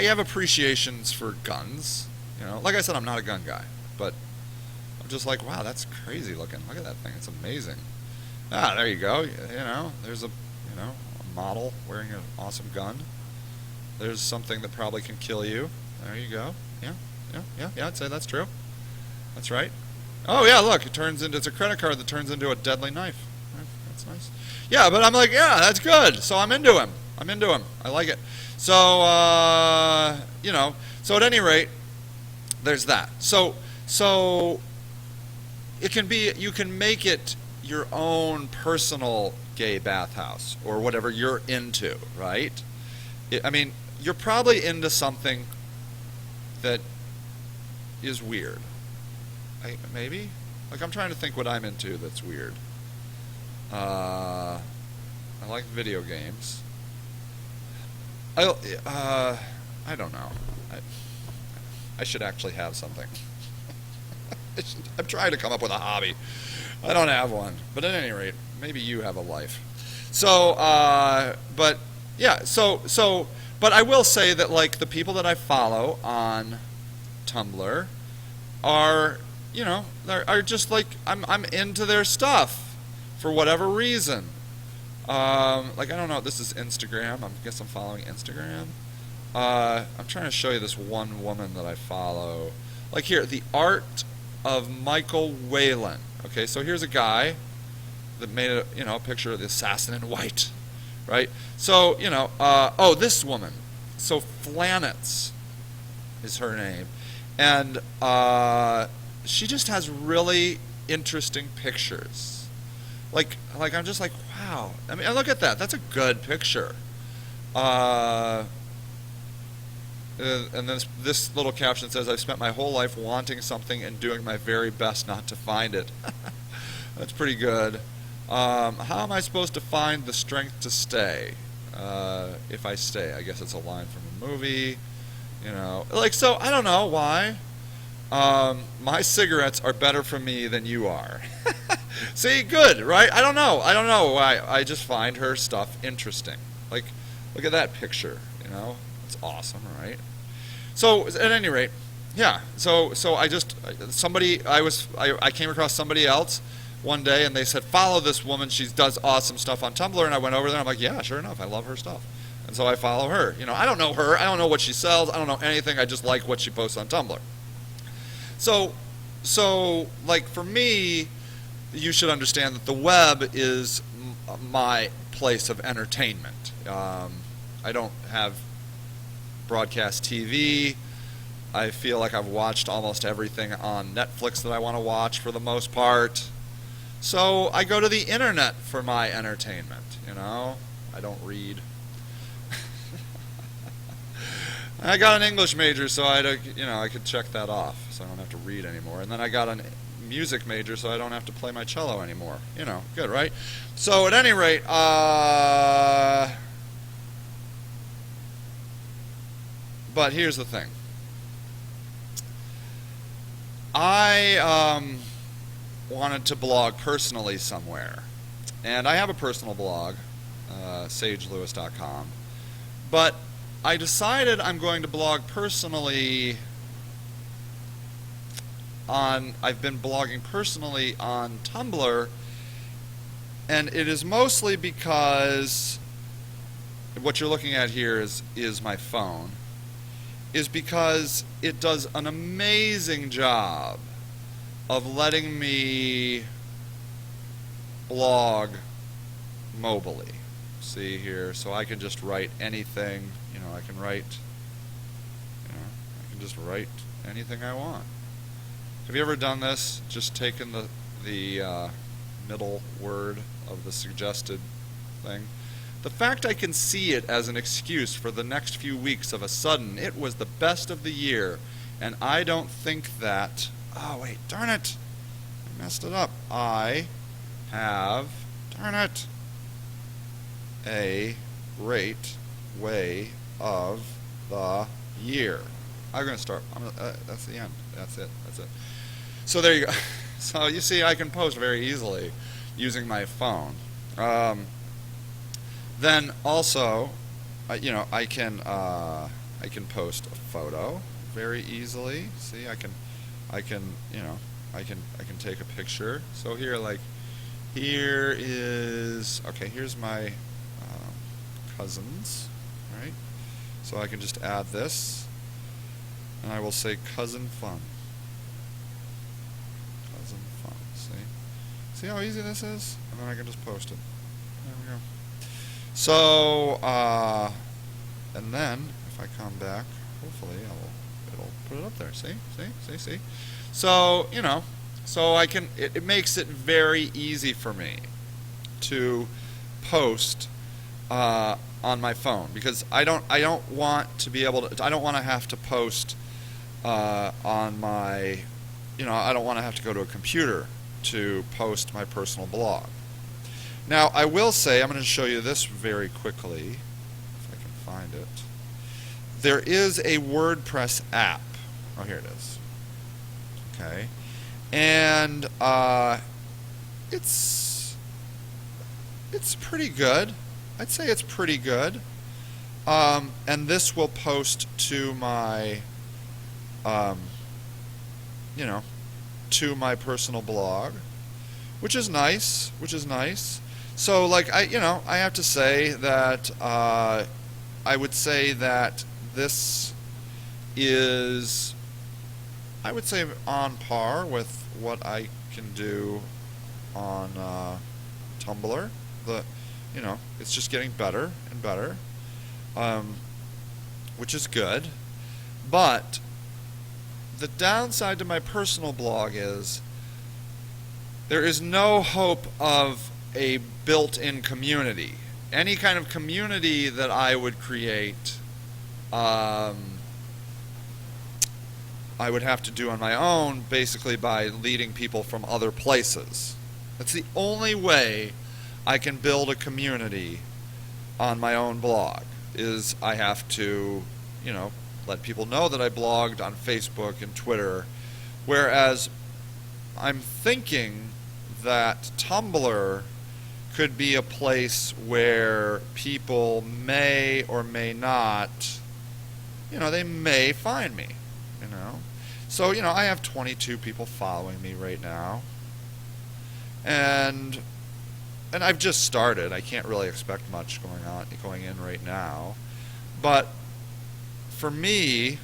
have appreciations for guns, Like I said, I'm not a gun guy, but I'm just like, wow, that's crazy looking. Look at that thing. It's amazing. Ah, there you go. There's a model wearing an awesome gun. There's something that probably can kill you. There you go. Yeah, I'd say that's true. That's right. Oh, yeah, look, it's a credit card that turns into a deadly knife. That's nice. Yeah, but I'm like, yeah, that's good. So I'm into him. I like it. So, so at any rate, there's that. So it can be, you can make it your own personal gay bathhouse or whatever you're into, right? You're probably into something that is weird. Maybe? I'm trying to think what I'm into that's weird. I like video games. I don't know. I should actually have something. I'm trying to come up with a hobby. I don't have one. But at any rate, maybe you have a life. So, but yeah, but I will say that like the people that I follow on Tumblr are, you know, are just like I'm into their stuff for whatever reason. Like I don't know. This is Instagram. I guess I'm following Instagram. I'm trying to show you this one woman that I follow. Like here, the art of Michael Whalen. Okay, so here's a guy that made a picture of the assassin in white, right? So oh, this woman. So Flanets is her name, and she just has really interesting pictures. Like I'm just like, wow. I mean, look at that. That's a good picture. And then this little caption says, "I've spent my whole life wanting something and doing my very best not to find it." That's pretty good. How am I supposed to find the strength to stay? If I stay, I guess it's a line from a movie. Like, so I don't know why. My cigarettes are better for me than you are. See, good, right? I don't know why. I just find her stuff interesting. Like, look at that picture. It's awesome, right? So at any rate, yeah. So I came across somebody else one day, and they said, follow this woman. She does awesome stuff on Tumblr. And I went over there. And I'm like, yeah, sure enough, I love her stuff. And so I follow her. I don't know her. I don't know what she sells. I don't know anything. I just like what she posts on Tumblr. So like for me, you should understand that the web is my place of entertainment. I don't have broadcast TV. I feel like I've watched almost everything on Netflix that I want to watch for the most part. So I go to the internet for my entertainment, I don't read. I got an English major, so I could check that off, so I don't have to read anymore. And then I got a music major, so I don't have to play my cello anymore. Good, right? So at any rate, but here's the thing. I wanted to blog personally somewhere. And I have a personal blog, SageLewis.com. But I decided I'm going to blog personally I've been blogging personally on Tumblr, and it is mostly because what you're looking at here is my phone, is because it does an amazing job of letting me blog mobily. See here, so I can just write anything, I can just write anything I want. Have you ever done this? Just taken the middle word of the suggested thing? The fact I can see it as an excuse for the next few weeks of a sudden, it was the best of the year, and I don't think that, oh wait, darn it, I messed it up. I have, darn it, a great way of the year. I'm going to start, that's the end, that's it. So there you go. So you see, I can post very easily using my phone. Then also, I can post a photo very easily. See, I can take a picture. So here, here's my cousins, right? So I can just add this, and I will say cousin fun. Cousin fun. See how easy this is? And then I can just post it. There we go. So, and then if I come back, hopefully it'll put it up there. See. So so I can. It makes it very easy for me to post on my phone, because I don't want to be able to. I don't want to have to post on my. I don't want to have to go to a computer to post my personal blog. Now, I will say, I'm going to show you this very quickly, if I can find it. There is a WordPress app. Oh, here it is. Okay. And it's pretty good. I'd say it's pretty good. And this will post to my, to my personal blog, which is nice. So, like, I have to say that I would say that this is, I would say, on par with what I can do on Tumblr. It's just getting better and better, which is good. But the downside to my personal blog is there is no hope of a built-in community. Any kind of community that I would create, I would have to do on my own, basically by leading people from other places. That's the only way I can build a community on my own blog, is I have to, let people know that I blogged on Facebook and Twitter, whereas I'm thinking that Tumblr could be a place where people may or may not, they may find me, So, I have 22 people following me right now. And I've just started. I can't really expect much going in right now. But for me,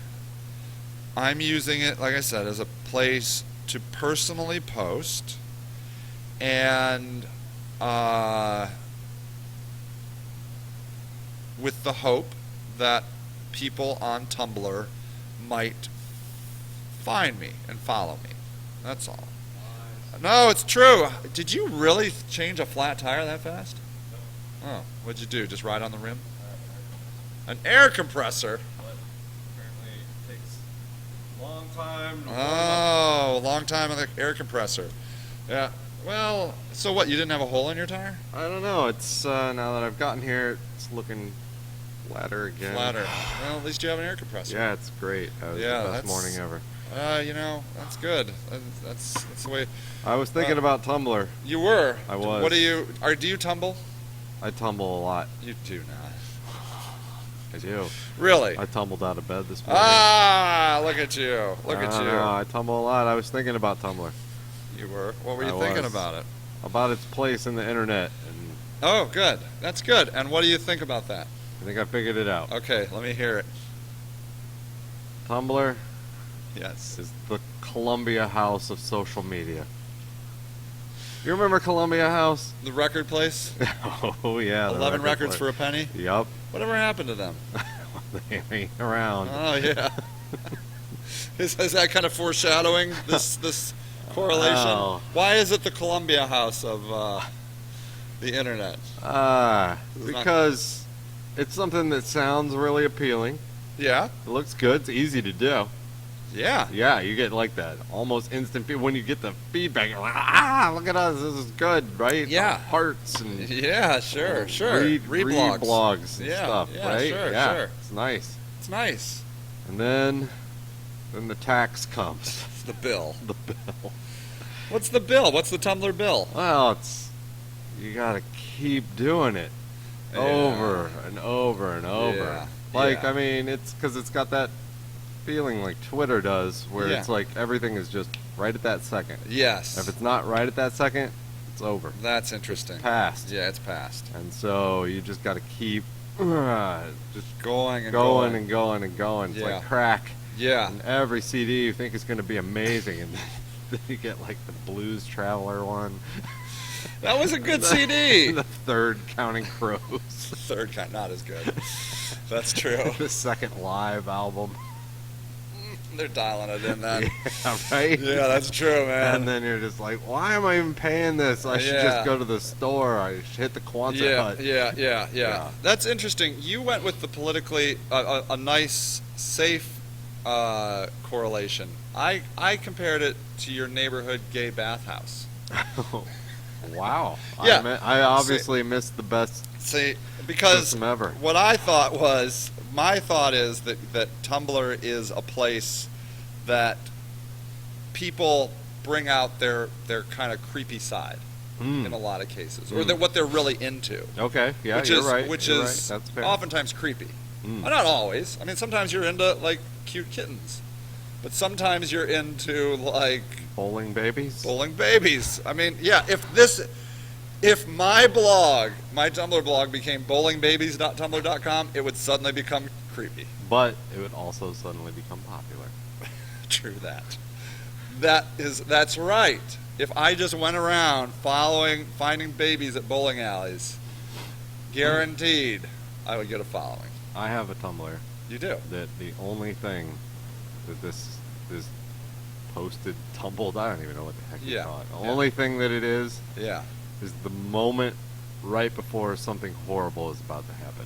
I'm using it, like I said, as a place to personally post and with the hope that people on Tumblr might find me and follow me. That's all. No, it's true. Did you really change a flat tire that fast? No. Oh, what'd you do? Just ride on the rim? An air compressor? But apparently it takes a long time. Oh, long time on the air compressor. Yeah. Well, so what? You didn't have a hole in your tire? I don't know. It's now that I've gotten here, it's looking flatter again. Flatter. Well, at least you have an air compressor. Yeah, it's great. That was the best morning ever. That's good. That's the way. I was thinking about Tumblr. You were. I was. Do you tumble? I tumble a lot. You do not. I do. Really? I tumbled out of bed this morning. Ah, look at you. Look at you. I tumble a lot. I was thinking about Tumblr. You were? What were you thinking about it? About its place in the internet. And oh, good. That's good. And what do you think about that? I think I figured it out. Okay, let me hear it. Tumblr Yes. is the Columbia House of social media. You remember Columbia House? The record place? Oh, yeah. 11 records for a penny? Yup. Whatever happened to them? They ain't around. Oh, yeah. Is that kind of foreshadowing this correlation? Oh. Why is it the Columbia House of the internet? Because it's something that sounds really appealing. Yeah? It looks good. It's easy to do. Yeah. Yeah, you get like that almost instant when you get the feedback. You're like, look at us. This is good, right? Yeah. Hearts and yeah, sure. Read blogs. blogs and stuff, right? Sure, yeah, sure. it's nice. It's nice. And then the tax comes. It's the bill. The bill. What's the bill? What's the Tumblr bill? Well, you gotta keep doing it over and over and over. Yeah. Like, Yeah. I mean, it's because it's got that feeling like Twitter does, where it's like everything is just right at that second. Yes. If it's not right at that second, it's over. That's interesting. Past. Yeah, it's past. And so you just got to keep just Going and going and going and going. It's Yeah. like crack. Yeah. And every CD you think is going to be amazing, and then you get like the Blues Traveler one. That was a good CD. The third Counting Crows. The third kind, not as good. That's true. The second live album. They're dialing it in then. Yeah, right? Yeah, that's true, man. And then you're just like, why am I even paying this? I should just go to the store. I should hit the Quonset hut. Yeah. That's interesting. You went with the politically a nice, safe correlation. I compared it to your neighborhood gay bathhouse. Wow. Yeah. I obviously missed the best See, because system ever. what I thought was, my thought is that Tumblr is a place that people bring out their kind of creepy side in a lot of cases, or what they're really into. Okay, yeah, which you're is, right. Which you're is right. That's fair. oftentimes creepy. Well, not always. I mean, sometimes you're into like cute kittens, but sometimes you're into like Bowling babies? bowling babies. I mean, yeah. If my Tumblr blog became bowlingbabies.tumblr.com, it would suddenly become creepy. But it would also suddenly become popular. True that. That's right. If I just went around finding babies at bowling alleys, guaranteed I would get a following. I have a Tumblr. You do. That the only thing that this posted, tumbled, I don't even know what the heck you call it. The only thing that it is the moment right before something horrible is about to happen.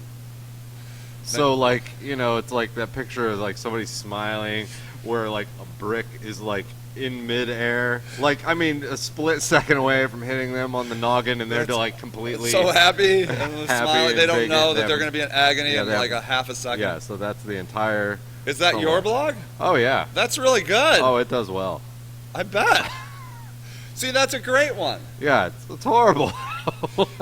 So, like, it's like that picture of, like, somebody smiling where, like, a brick is, like, in midair. Like, I mean, a split second away from hitting them on the noggin, and they're, like, completely so happy and smiling. They don't know that they they're going to be in agony in, they like, a half a second. Yeah, so that's the entire... Is that your blog? Oh, yeah. That's really good. Oh, it does well. I bet. See, that's a great one. Yeah, it's horrible.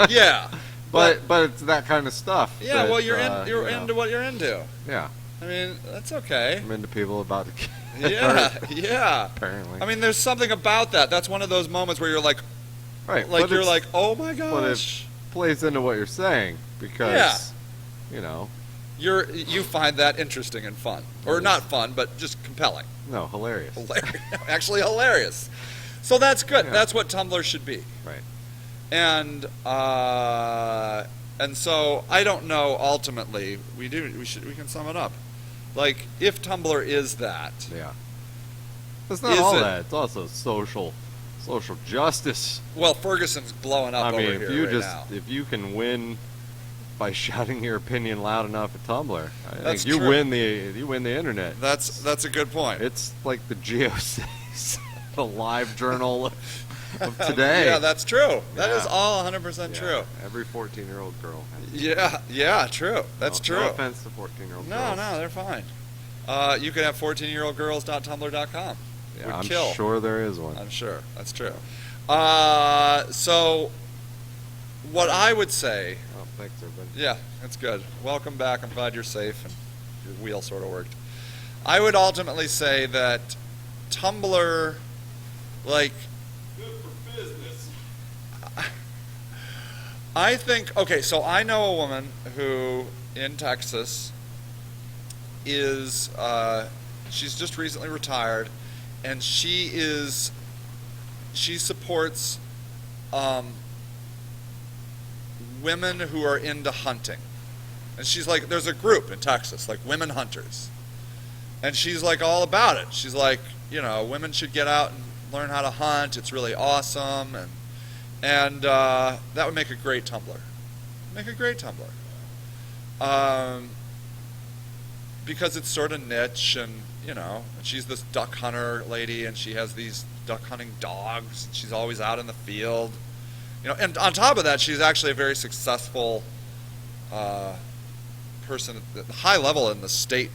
Yeah. But it's that kind of stuff. Yeah, that, well, you're into what you're into. Yeah. I mean, that's okay. I'm into people about to get hurt, yeah. apparently. I mean, there's something about that. That's one of those moments where you're like, right, you're like, oh my gosh. But it plays into what you're saying because, you find that interesting and fun, or not fun, but just compelling. No, hilarious. Actually, hilarious. So that's good. Yeah. That's what Tumblr should be. Right. And so I don't know. Ultimately, we can sum it up. Like, if Tumblr is that, it's not all that. It's also social justice. Well, Ferguson's blowing up over here now. If you can win by shouting your opinion loud enough at Tumblr, I think you true. win the internet. That's a good point. It's like the GeoCities, the live journal of today. Yeah, that's true. That is all 100% true. Every 14-year-old girl has true. That's true. No offense to 14-year-old girls. No, they're fine. You could have 14yearoldgirls.tumblr.com. Yeah, I'm sure there is one. I'm sure. That's true. So, what I would say... Oh, thanks, everybody. Yeah, that's good. Welcome back. I'm glad you're safe and your wheel sort of worked. I would ultimately say that Tumblr, like... Good for business. I think... Okay, so I know a woman who, in Texas, is... she's just recently retired, and she supports women who are into hunting. And she's like, there's a group in Texas, like women hunters. And she's like all about it. She's like, women should get out and learn how to hunt. It's really awesome. And that would make a great Tumblr. Because it's sort of niche, and she's this duck hunter lady, and she has these duck hunting dogs. And she's always out in the field, And on top of that, she's actually a very successful person at the high level in the state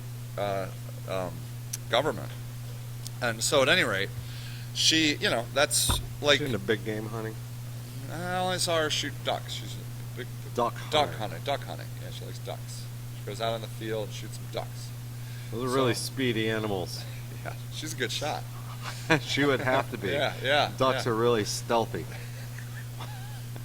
government. And so, at any rate, she, that's like... She's into big game hunting? I only saw her shoot ducks. She's a big duck hunting. Yeah, she likes ducks. She goes out in the field and shoots some ducks. Those are really speedy animals. Yeah, she's a good shot. She would have to be. Yeah. Ducks are really stealthy.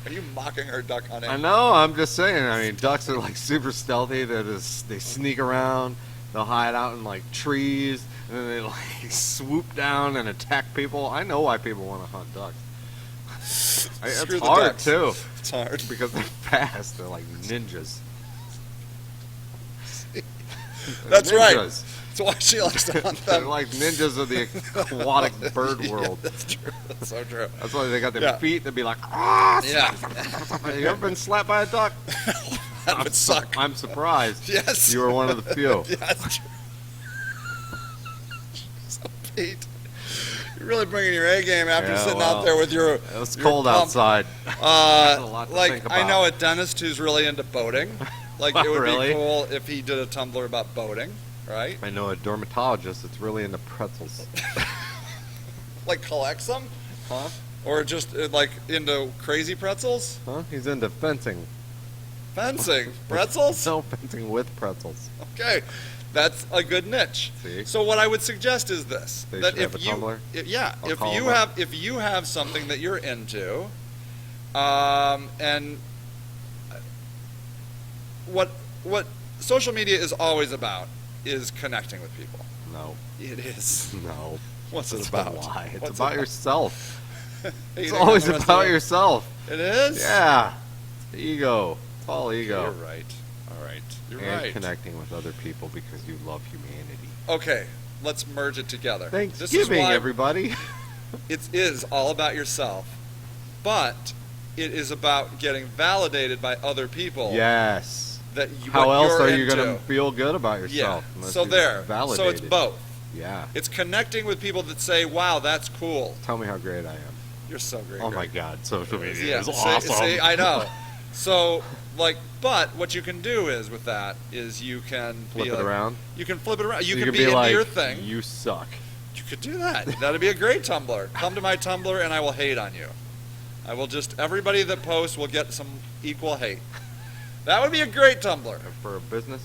Are you mocking her duck hunting? I know, I'm just saying. I mean, ducks are like super stealthy. They sneak around. They'll hide out in like trees, and then they like swoop down and attack people. I know why people want to hunt ducks. It's hard too. It's hard because they're fast. They're like ninjas. That's ninjas. Right. That's why she likes to hunt them. They're like ninjas of the aquatic bird world. Yeah, that's true. That's so true. That's why they got their feet. They'd be like, ah! Yeah. You ever been slapped by a duck? That would suck. I'm surprised. Yes. You were one of the few. Yeah, that's true. So, Pete, you You're really bringing your A game after sitting out there with your. It was cold outside. I know a dentist who's really into boating. Like it would Really? be cool if he did a Tumblr about boating, right? I know a dermatologist that's really into pretzels. Like collects them, Huh? or just like into crazy pretzels? Huh? He's into fencing. Fencing pretzels? No, fencing with pretzels. Okay, that's a good niche. See? So what I would suggest is this: They that should have a Tumblr? if you have something that you're into, and what social media is always about is connecting with people. No. It is. No. What's it It's about? a lie. It's What's about it yourself. It's Hating always on the rest about of yourself. It is? Yeah. It's ego. It's all ego. You're right. All right. You're and right. connecting with other people because you love humanity. Okay, let's merge it together. Thanksgiving, This is why everybody. it is all about yourself, but it is about getting validated by other people. Yes. That How what else you're are you into. going to feel good about yourself? Yeah. unless So you're there. Validated? So it's both. Yeah. It's connecting with people that say, "Wow, that's cool. Tell me how great I am. You're so great." Oh Greg." my God, social media Yeah, is see- awesome. see, I know. So, like, but what you can do is with that is you can Flip be it like- around. You can flip it around. You So can be into like, your thing. You suck. You could do that. That'd be a great Tumblr. Come to my Tumblr and I will hate on you. I will just everybody that posts will get some equal hate. That would be a great Tumblr. For a business?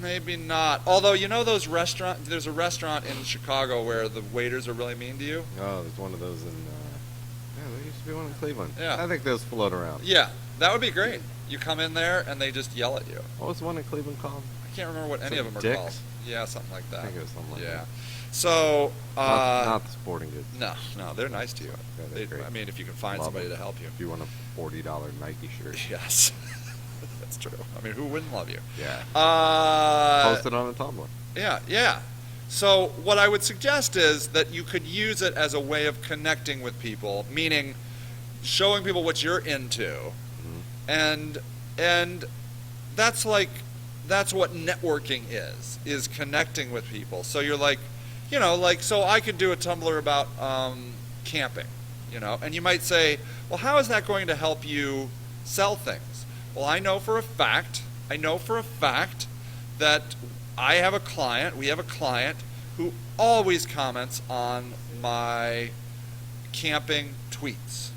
Maybe not. Although you know those there's a restaurant in Chicago where the waiters are really mean to you. Oh, there's one of those in. Yeah, there used to be one in Cleveland. Yeah. I think those float around. Yeah, that would be great. You come in there and they just yell at you. What was the one in Cleveland called? I can't remember what any of them are Dick's? called. Yeah, something like that. I think it was something like yeah. that. So. Not the sporting goods. No, they're nice to you. Yeah, they're great. I mean, if you can find Love somebody them. to help you. If you want a $40 Nike shirt. Yes, that's true. I mean, who wouldn't love you? Yeah. Uh, Post it on a Tumblr. Yeah. So what I would suggest is that you could use it as a way of connecting with people, meaning showing people what you're into, and that's what networking is connecting with people. So you're like, so I could do a Tumblr about camping, and you might say, well, how is that going to help you sell things? Well, I know for a fact that we have a client who always comments on my camping tweets.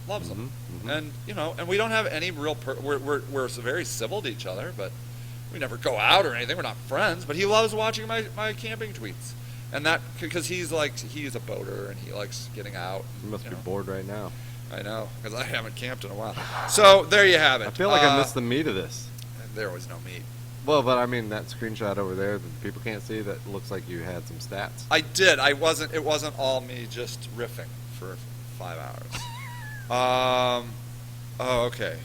Loves them. And and we don't have any real we're very civil to each other, but we never go out or anything. We're not friends, but he loves watching my camping tweets. And that because he's a boater and he likes getting out. You must be bored right now. I know, because I haven't camped in a while. So there you have it. I feel like I missed the meat of this. There was no meat. Well, but I mean that screenshot over there that people can't see, that looks like you had some stats. I did. It wasn't all me just riffing for 5 hours. Oh, okay.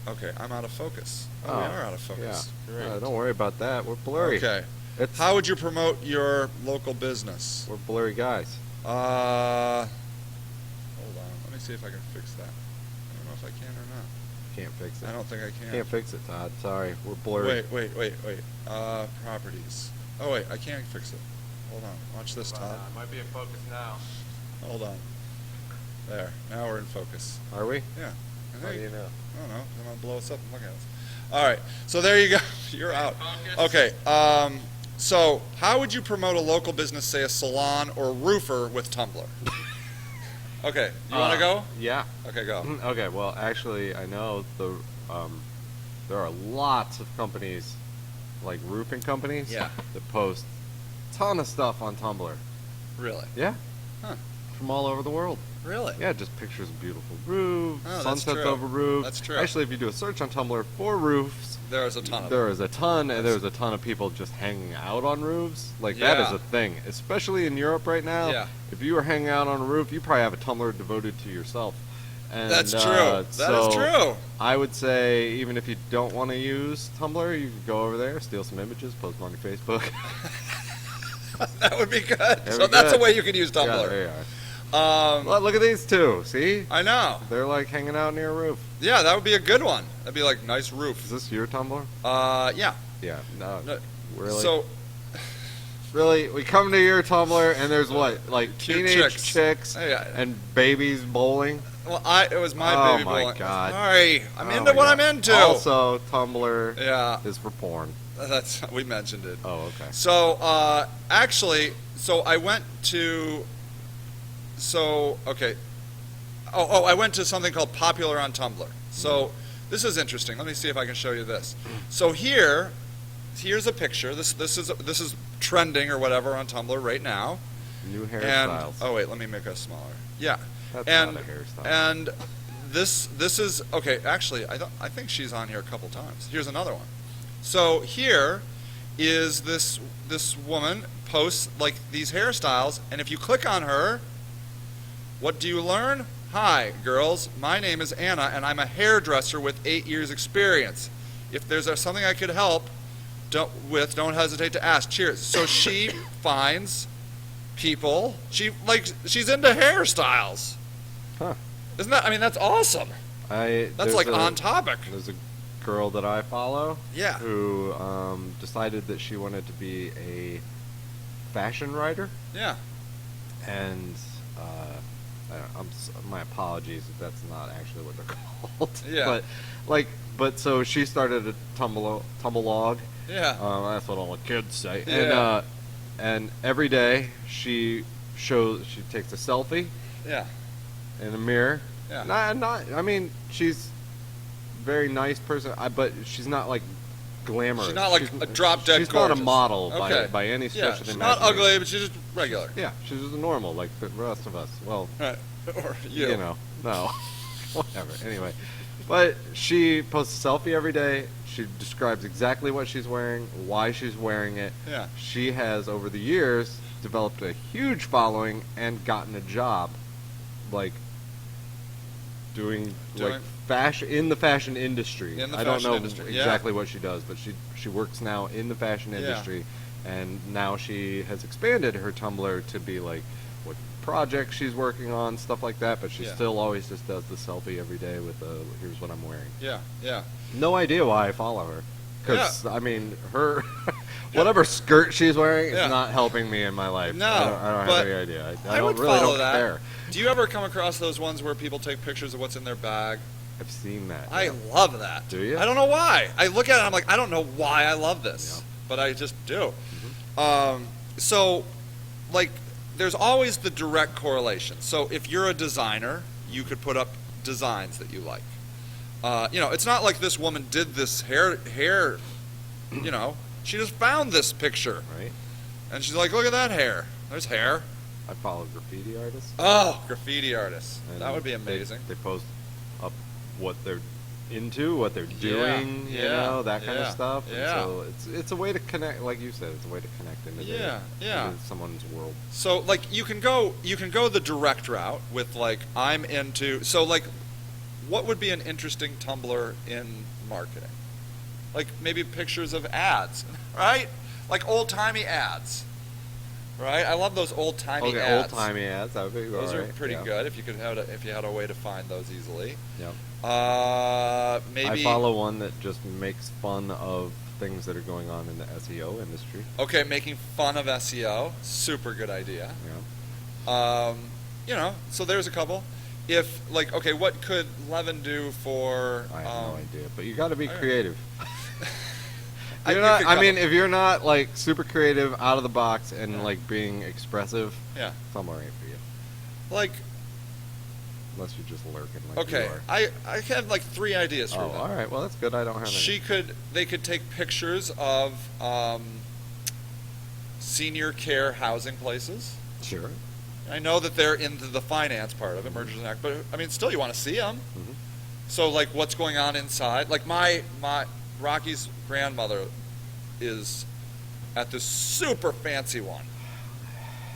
Okay, I'm out of focus. Oh, we are out of focus. Yeah. Great. Don't worry about that. We're blurry. Okay. How would you promote your local business? We're blurry guys. Hold on. Let me see if I can fix that. I don't know if I can or not. Can't fix it. I don't think I can. Can't fix it, Todd. Sorry. We're blurry. Wait. Properties. Oh, wait. I can't fix it. Hold on. Watch this, Todd. Might be in focus now. Hold on. There. Now we're in focus. Are we? Yeah. How do you know? I don't know. I'm going to blow us up and look at us. All right. So there you go. You're out. Okay. So how would you promote a local business, say a salon or roofer, with Tumblr? Okay. You want to go? Yeah. Okay, go. Okay. Well, actually, I know there are lots of companies, like roofing companies, Yeah. that post a ton of stuff on Tumblr. Really? Yeah. Huh. From all over the world. Really? Yeah, just pictures of beautiful roofs, Oh, that's sunsets true. over roofs. That's true. Actually, if you do a search on Tumblr for roofs, There's a ton of there them. is a ton, and there's a ton of people just hanging out on roofs. Like, that is Yeah. a thing, especially in Europe right now. Yeah. If you are hanging out on a roof, you probably have a Tumblr devoted to yourself. And, That's true. That is true. I would say, even if you don't want to use Tumblr, you can go over there, steal some images, post them on your Facebook. That would be good. That'd So be that's good. a way you can use Yeah, Tumblr. there you are. Well, look at these two. See? I know. They're like hanging out near a roof. Yeah, that would be a good one. That'd be like nice Is roof. this your Tumblr? Yeah. Yeah. No. No, Really? So, Really? We come to your Tumblr and there's what? Like Cute teenage chicks Yeah. and babies bowling? Well, it was my baby Oh my bowling. God. Sorry, I'm Oh into my what God. I'm into. Also, Tumblr Yeah. is for porn. We mentioned it. Oh, okay. So actually, so I went to, okay. I went to something called Popular on Tumblr. So this is interesting. Let me see if I can show you this. So here's a picture. This is trending or whatever on Tumblr right now. New hairstyles. Oh wait, let me make it smaller. Yeah. That's not a hairstyle. And this is okay. Actually, I think she's on here a couple times. Here's another one. So here is this woman posts like these hairstyles, and if you click on her, what do you learn? Hi, girls. My name is Anna, and I'm a hairdresser with 8 years experience. If there's something I could help don't hesitate to ask. Cheers. So she finds people. She's into hairstyles. Huh. Isn't that? I mean, that's awesome. That's like on topic. There's a girl that I follow. Yeah. Who decided that she wanted to be a fashion writer. Yeah. And my apologies if that's not actually what they're called. Yeah. But so she started a Tumblr. Yeah. That's what all the kids say. Yeah. And every day she takes a selfie. Yeah. In a mirror. Yeah. I mean, she's a very nice person, but she's not like glamorous. She's not like a drop dead She's gorgeous. not a model Okay. by any stretch of the she's imagination. not ugly, but she's just regular. Yeah, she's just normal like the rest of us. Well, Right. Or you. you know, no, whatever. Anyway, but she posts a selfie every day. She describes exactly what she's wearing, why she's wearing it. Yeah. She has over the years developed a huge following and gotten a job, like doing like fashion in the fashion industry. In the I don't fashion know industry, exactly what she does, but she works now in the fashion industry, and now she has expanded her Tumblr to be like what projects she's working on, stuff like that. But she still always just does the selfie every day with the here's what I'm wearing. Yeah, yeah. No idea why I follow her, because I mean her whatever skirt she's wearing is not helping me in my life. No, I don't have any idea. I don't really follow that. care. Do you ever come across those ones where people take pictures of what's in their bag? I've seen that. I love that. Do you? I don't know why. I look at it and I'm like, I don't know why I love this, but I just do. So, like, there's always the direct correlation. So if you're a designer, you could put up designs that you like. It's not like this woman did this hair, she just found this picture. Right. And she's like, look at that hair. There's hair. I follow graffiti artists. Oh, graffiti artists. And that would be amazing. They post up what they're into, what they're doing, that kind of stuff. Yeah. And so it's a way to connect, like you said, it's a way to connect into into someone's world. So like you can go the direct route with like I'm into what would be an interesting Tumblr in marketing? Like maybe pictures of ads, right? Like old-timey ads. Right, I love those old-timey ads. Old-timey ads. That would be those are pretty good if you had a way to find those easily. Yeah. Maybe I follow one that just makes fun of things that are going on in the SEO industry. Okay, making fun of SEO, super good idea. Yeah. So there's a couple. If what could Levin do for? I have no idea, but you got to be creative. I mean, if you're not like super creative, out of the box, and like being expressive, Tumblr ain't for you. Like, unless you're just lurking. Like okay, you are. I had like 3 ideas for them. All right, well that's good. I don't have any. They could take pictures of senior care housing places. Sure. I know that they're into the finance part of it, mergers and acquisitions, but I mean, still, you want to see them. Mm-hmm. So, like, what's going on inside? Like, my Rocky's grandmother is at this super fancy one.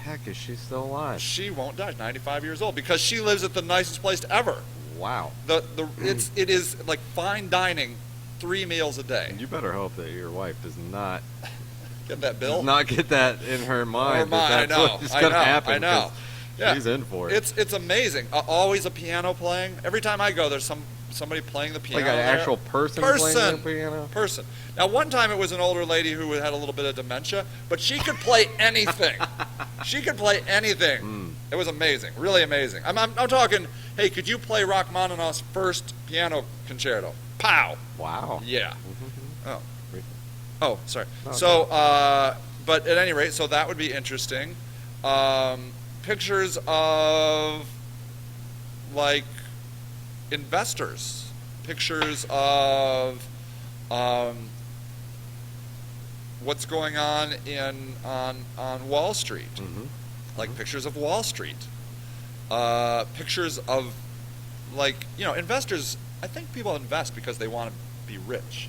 Heck, is she still alive? She won't die. 95 years old because she lives at the nicest place ever. Wow. It is like fine dining, 3 meals a day. You better hope that your wife does not get that bill. Does not get that in her mind. I know. What's gonna happen, I know. Yeah. She's in for it. It's amazing. Always a piano playing. Every time I go, there's some somebody playing the piano. Like an there. actual person playing the piano? Person. Now, one time it was an older lady who had a little bit of dementia, but she could play anything. She could play anything. It was amazing, really amazing. I'm talking, hey, could you play Rachmaninoff's first piano concerto? Pow! Wow. Yeah. Oh. Oh, sorry. Oh, so, but at any rate, so that would be interesting. Pictures of, like, investors. Pictures of what's going on on Wall Street. Like pictures of Wall Street. Pictures of, like, investors. I think people invest because they want to be rich.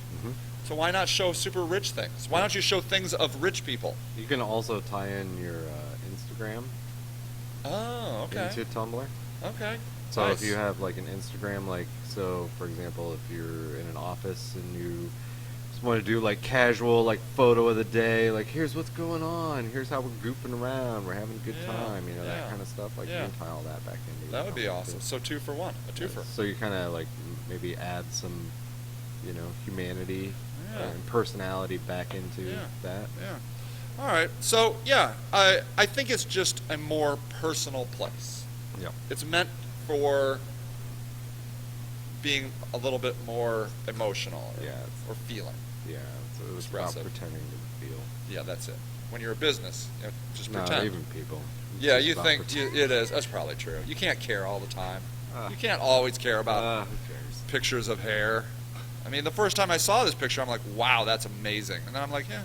So why not show super rich things? Why don't you show things of rich people? You can also tie in your Instagram. Oh, okay. Into Tumblr. Okay. So nice. if you have like an Instagram, like, so for example, if you're in an office and you just want to do like casual, like, photo of the day, like, here's what's going on, here's how we're goofing around, we're having a good time, that kind of stuff, like, you can tie all that back into that would be awesome. too. So 2 for 1, a twofer. So you kind of like maybe add some, humanity and personality back into that. Yeah. All right. So yeah, I think it's just a more personal place. Yeah. It's meant for being a little bit more emotional or feeling. Yeah, so it's about expressive. pretending to feel. Yeah, that's it. When you're a business, just Not pretend. even people. It's Yeah, just you about think pretending. it is. That's probably true. You can't care all the time. You can't always care about Who cares? pictures of hair. I mean, the first time I saw this picture, I'm like, wow, that's amazing. And then I'm like, yeah,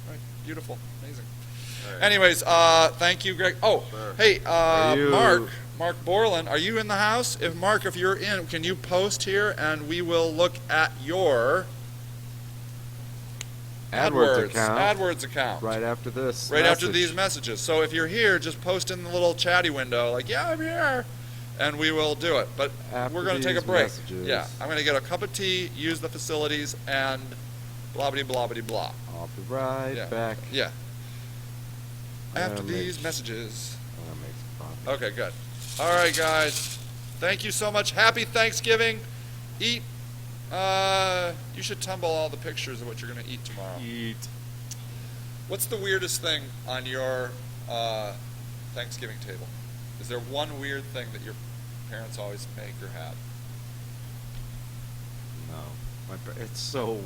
right, beautiful, amazing. Right. Anyways, thank you, Greg. Oh, sure. Hey, Mark Borland, are you in the house? If you're in, can you post here and we will look at your AdWords account. Right after this. Right after these messages. So if you're here, just post in the little chatty window, like, yeah, I'm here. And we will do it. But we're going to take a break. Messages. Yeah, I'm going to get a cup of tea, use the facilities, and blah-bitty-blah-bitty-blah. I'll be right back. Yeah. After these messages. I'm gonna make some coffee. Okay, good. All right, guys. Thank you so much. Happy Thanksgiving. Eat. You should tumble all the pictures of what you're going to eat tomorrow. Eat. What's the weirdest thing on your Thanksgiving table? Is there one weird thing that your parents always make or have? No. It's so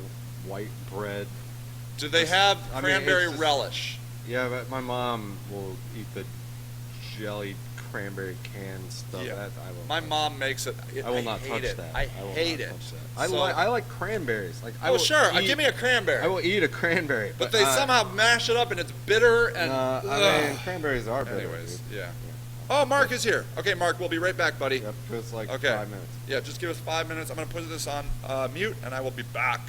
white bread. Do they have cranberry relish? Yeah, but my mom will eat the jelly cranberry canned stuff. Yeah. That, my mom makes it. I will not touch that. I hate it. I like cranberries. Like, give me a cranberry. I will eat a cranberry. But they somehow mash it up and it's bitter and. I mean, cranberries are bitter. Anyways, yeah. Oh, Mark is here. Okay, Mark, we'll be right back, buddy. Yep, it's like 5 minutes. Yeah, just give us 5 minutes. I'm going to put this on mute, and I will be back.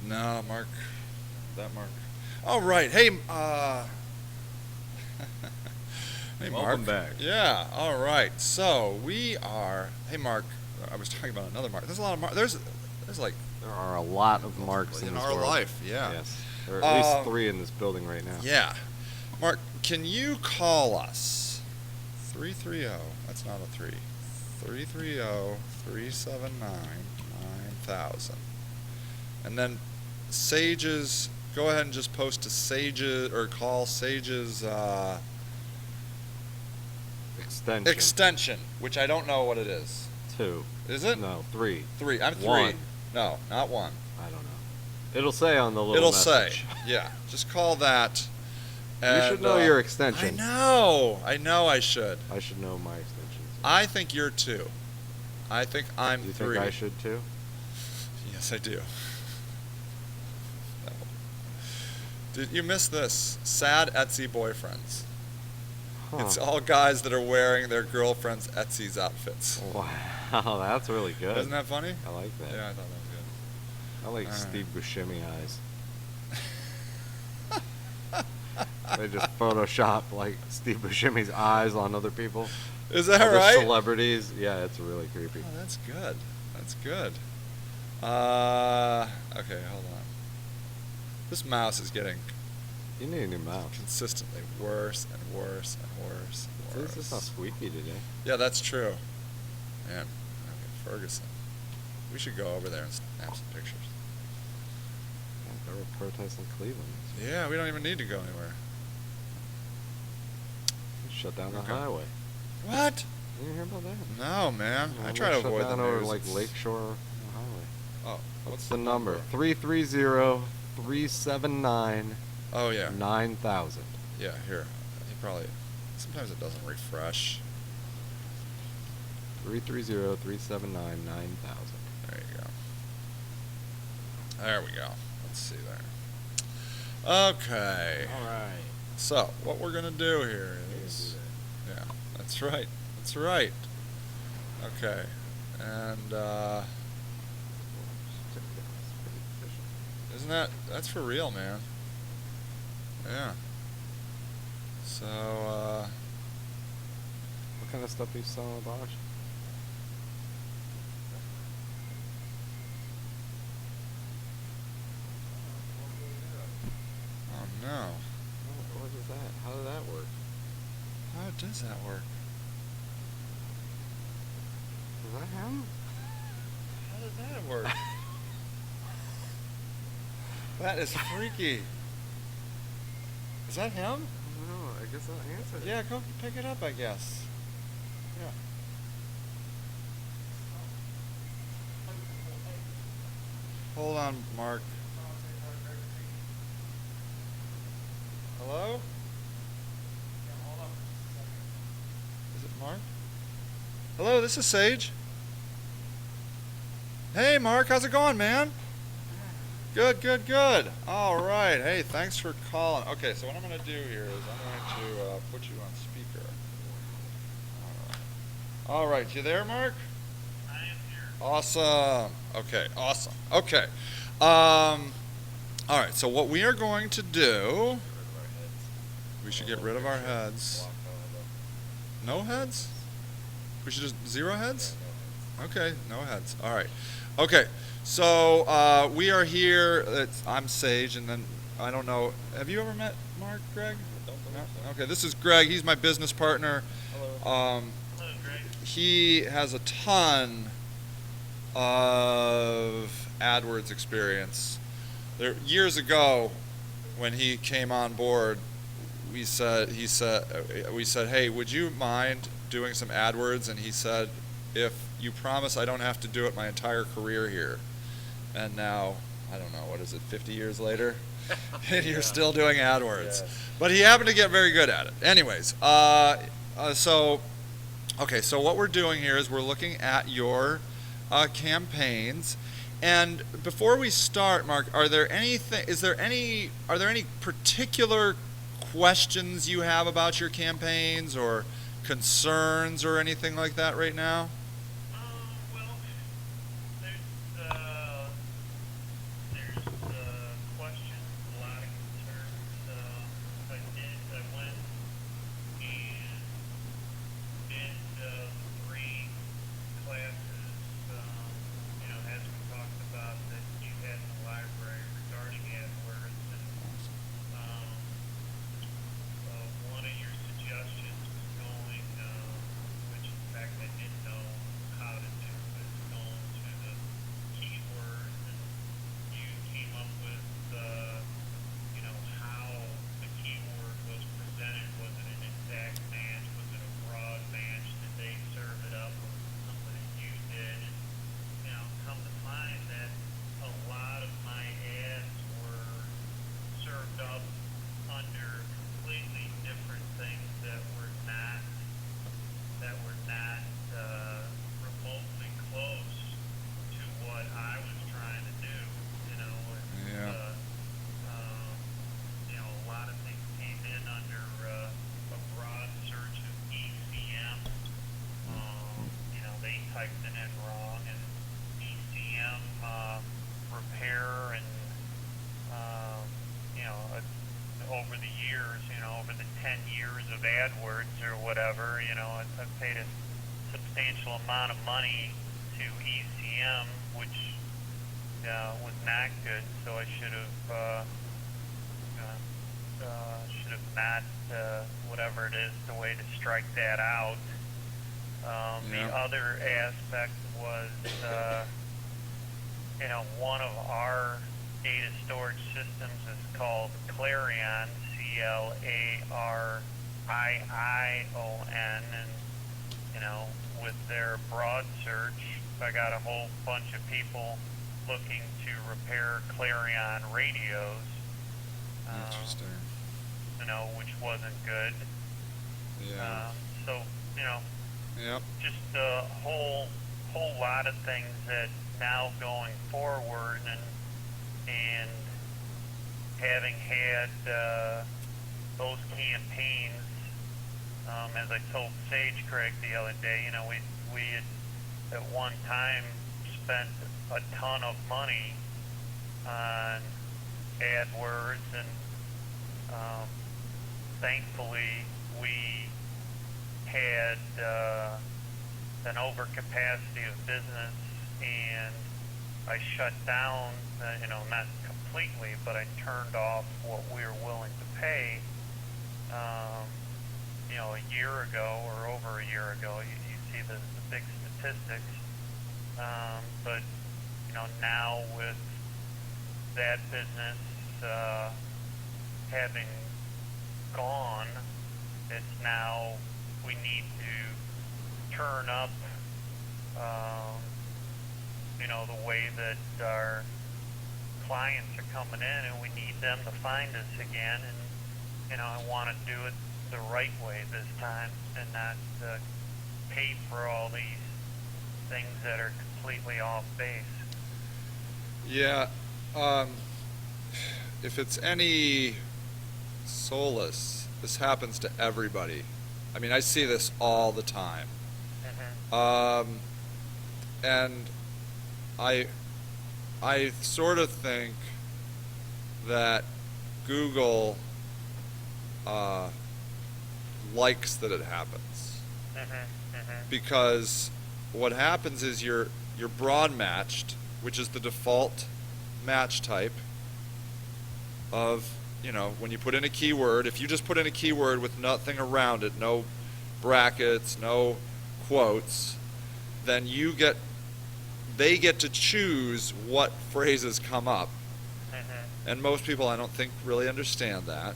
No, Mark. That Mark. All right. Hey, hey, Mark. Welcome back. Yeah. All right. So we are. Hey, Mark. I was talking about another Mark. There's a lot of Mark. There's like. There are a lot of Marks in this our world. life. Yeah. Yes. There are at least 3 in this building right now. Yeah. Mark, can you call us? 330. That's not a 3. 330-379-9000. And then Sage's. Go ahead and just post to Sage's or call Sage's extension, which I don't know what it is. 2. Is it? No, 3. 3. I'm 3. 1. No, not 1. I don't know. It'll say on the little It'll message. say. Yeah. Just call that. You should know your extension. I know. I know I should. I should know my extension. I think you're 2. I think I'm 3. You think I should too? Yes, I do. No. Did you miss this? Sad Etsy boyfriends. Huh. It's all guys that are wearing their girlfriend's Etsy's outfits. Wow, that's really good. Isn't that funny? I like that. Yeah, I thought that was good. I like Steve Buscemi eyes. They just Photoshop like Steve Buscemi's eyes on other people. Is that other right? Celebrities. Yeah, it's really creepy. Oh, that's good. That's good. Okay, hold on. This mouse is getting You need a new mouse. consistently worse and worse and worse and worse. This is not squeaky today. Yeah, that's true. Man, okay, Ferguson. We should go over there and snap some pictures. Yeah, they were protesting Cleveland. Yeah, we don't even need to go anywhere. Shut down the Okay. highway. What? You didn't hear about that? No, man. No, I try to shut avoid the down over news. like Lakeshore Highway. Oh, What's the number? 330-379-9000. Oh, yeah. Yeah, here. He probably. Sometimes it doesn't refresh. 330-379-9000. There you go. There we go. Let's see there. Okay. All right. So, what we're going to do here is. Yeah, that's right. That's right. Okay. And, isn't that's for real, man. Yeah. So, What kind of stuff do you sell in the box? oh no. What is that? How did that work? How does that work? Is that him? How does that work? That is freaky. Is that him? I don't know. I guess I'll answer it. Yeah, go pick it up, I guess. Yeah. Hold on, Mark. Hello? Is it Mark? Hello, this is Sage. Hey, Mark, how's it going, man? Good, good, good. All right. Hey, thanks for calling. Okay, so what I'm going to do here is I'm going to put you on speaker. All right, you there, Mark? I am here. Awesome. Okay, awesome. Okay. All right, so what we are going to do, we should get rid of our heads. No heads? We should just 0 heads? Okay, no heads. All right. Okay, so we are here. I'm Sage, and then I don't know. Have you ever met Mark, Greg? No? Okay, this is Greg. He's my business partner. Hello, Greg. He has a ton of AdWords experience. Years ago, when he came on board, we said, hey, would you mind doing some AdWords? And he said, if you promise I don't have to do it my entire career here. And now, I don't know, what is it, 50 years later? And you're still doing AdWords. Yes. But he happened to get very good at it. Anyways, so what we're doing here is we're looking at your campaigns. And before we start, Mark, are there any particular questions you have about your campaigns or concerns or anything like that right now? Well, there's years of AdWords or whatever. You know, I paid a substantial amount of money to ECM, which was not good. So I should have not whatever it is the way to strike that out. The other aspect was one of our data storage systems is called Clarion, Clarion, and with their broad search, I got a whole bunch of people looking to repair Clarion radios. Interesting. Which wasn't good. Yeah. So Yep. just a whole lot of things that now going forward, and having had those campaigns, as I told SageRock the other day, we had at one time spent a ton of money on AdWords, and thankfully we had an overcapacity of business, and I shut down, not completely, but I turned off what we were willing to pay, a year ago or over a year ago. You see the big statistics, but now with that business having gone, it's now we need to turn up, the way that our clients are coming in, and we need them to find us again. And I want to do it the right way this time, and not pay for all these things that are completely off base. Yeah. If it's any solace, this happens to everybody. I mean, I see this all the time. And I sort of think that Google likes that it happens. Because what happens is you're broad matched, which is the default match type of, when you put in a keyword. If you just put in a keyword with nothing around it, no brackets, no quotes, then they get to choose what phrases come up. And most people, I don't think, really understand that.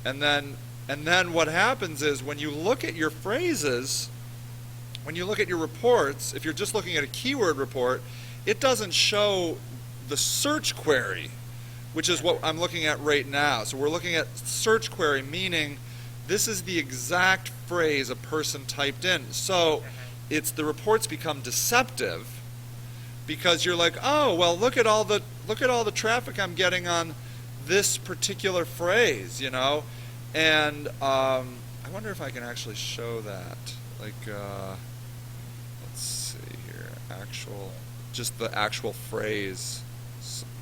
And then what happens is, when you look at your phrases, when you look at your reports, if you're just looking at a keyword report, it doesn't show the search query, which is what I'm looking at right now. So we're looking at search query, meaning this is the exact phrase a person typed in. So the reports become deceptive, because you're like, oh, well, look at all the traffic I'm getting on this particular phrase, And I wonder if I can actually show that. Like, let's see here, just the actual phrase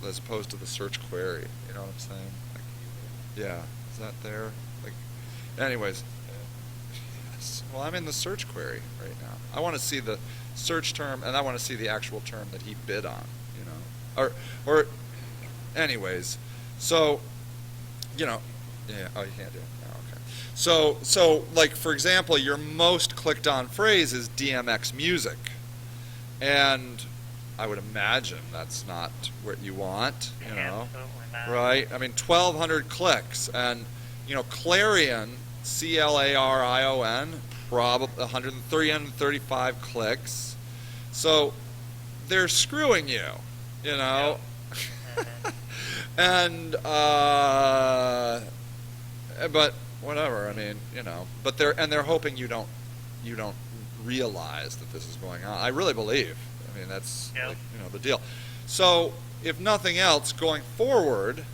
as opposed to the search query. You know what I'm saying? Like, yeah, is that there? Like, anyways. Yes. Well, I'm in the search query right now. I want to see the search term, and I want to see the actual term that he bid on. Or, anyways. So, yeah. Oh, you can't do it. Oh, okay. So, like, for example, your most clicked on phrase is DMX music, and I would imagine that's not what you want, Absolutely not. right? I mean, 1,200 clicks, and Clarion, Clarion, probably 335 clicks. So they're screwing you, Yep. and but whatever. I mean, but they're hoping you don't realize that this is going on. I really believe. I mean, that's the deal. So if nothing else, going forward,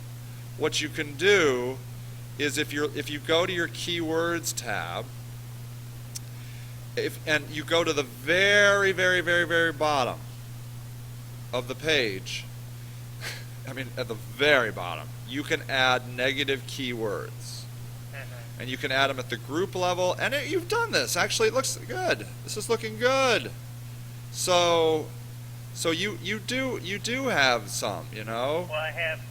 what you can do is if you go to your keywords tab, and you go to the very, very, very, very bottom of the page, I mean, at the very bottom, you can add negative keywords. And you can add them at the group level. And you've done this. Actually, it looks good. This is looking good. So you do have some, you know? Well, I have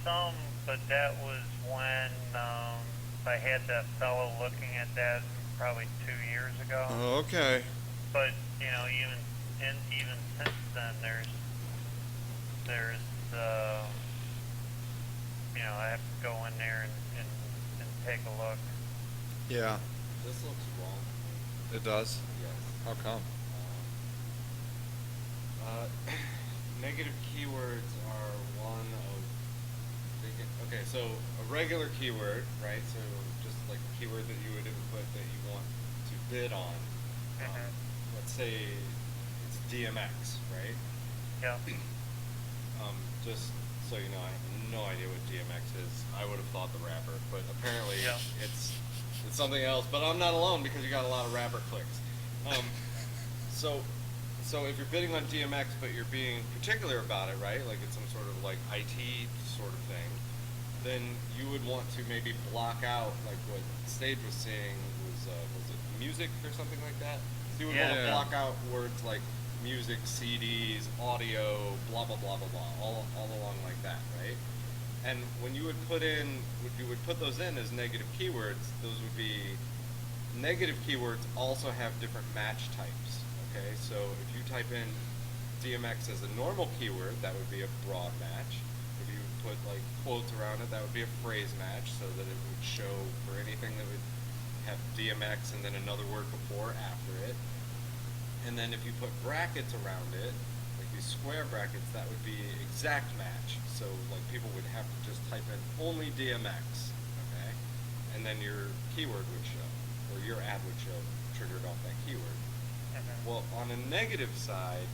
some, but that was when I had that fellow looking at that probably 2 years ago. Okay. But you know, even since then, there's you know, I have to go in there and take a look. Yeah. This looks wrong. It does? Yes. How come? Negative keywords are one of... Okay, so a regular keyword, right? So just like a keyword that you would input that you want to bid on. Let's say it's DMX, right? Yeah. Just so you know, I have no idea what DMX is. I would have thought the rapper, but apparently it's something else. But I'm not alone because you got a lot of rapper clicks. So if you're bidding on DMX, but you're being particular about it, right? Like it's some sort of like IT sort of thing, then you would want to maybe block out like what Sage was saying was it music or something like that? So you would want to block out words like music, CDs, audio, blah blah blah blah blah, all along like that, right? And when you would put those in as negative keywords, those would be negative keywords also have different match types. Okay, so if you type in DMX as a normal keyword, that would be a broad match. If you put like quotes around it, that would be a phrase match, so that it would show for anything that would have DMX and then another word before or after it. And then if you put brackets around it, like these square brackets, that would be exact match. So like people would have to just type in only DMX, okay? And then your keyword would show, or your ad would show triggered off that keyword. Well, on a negative side,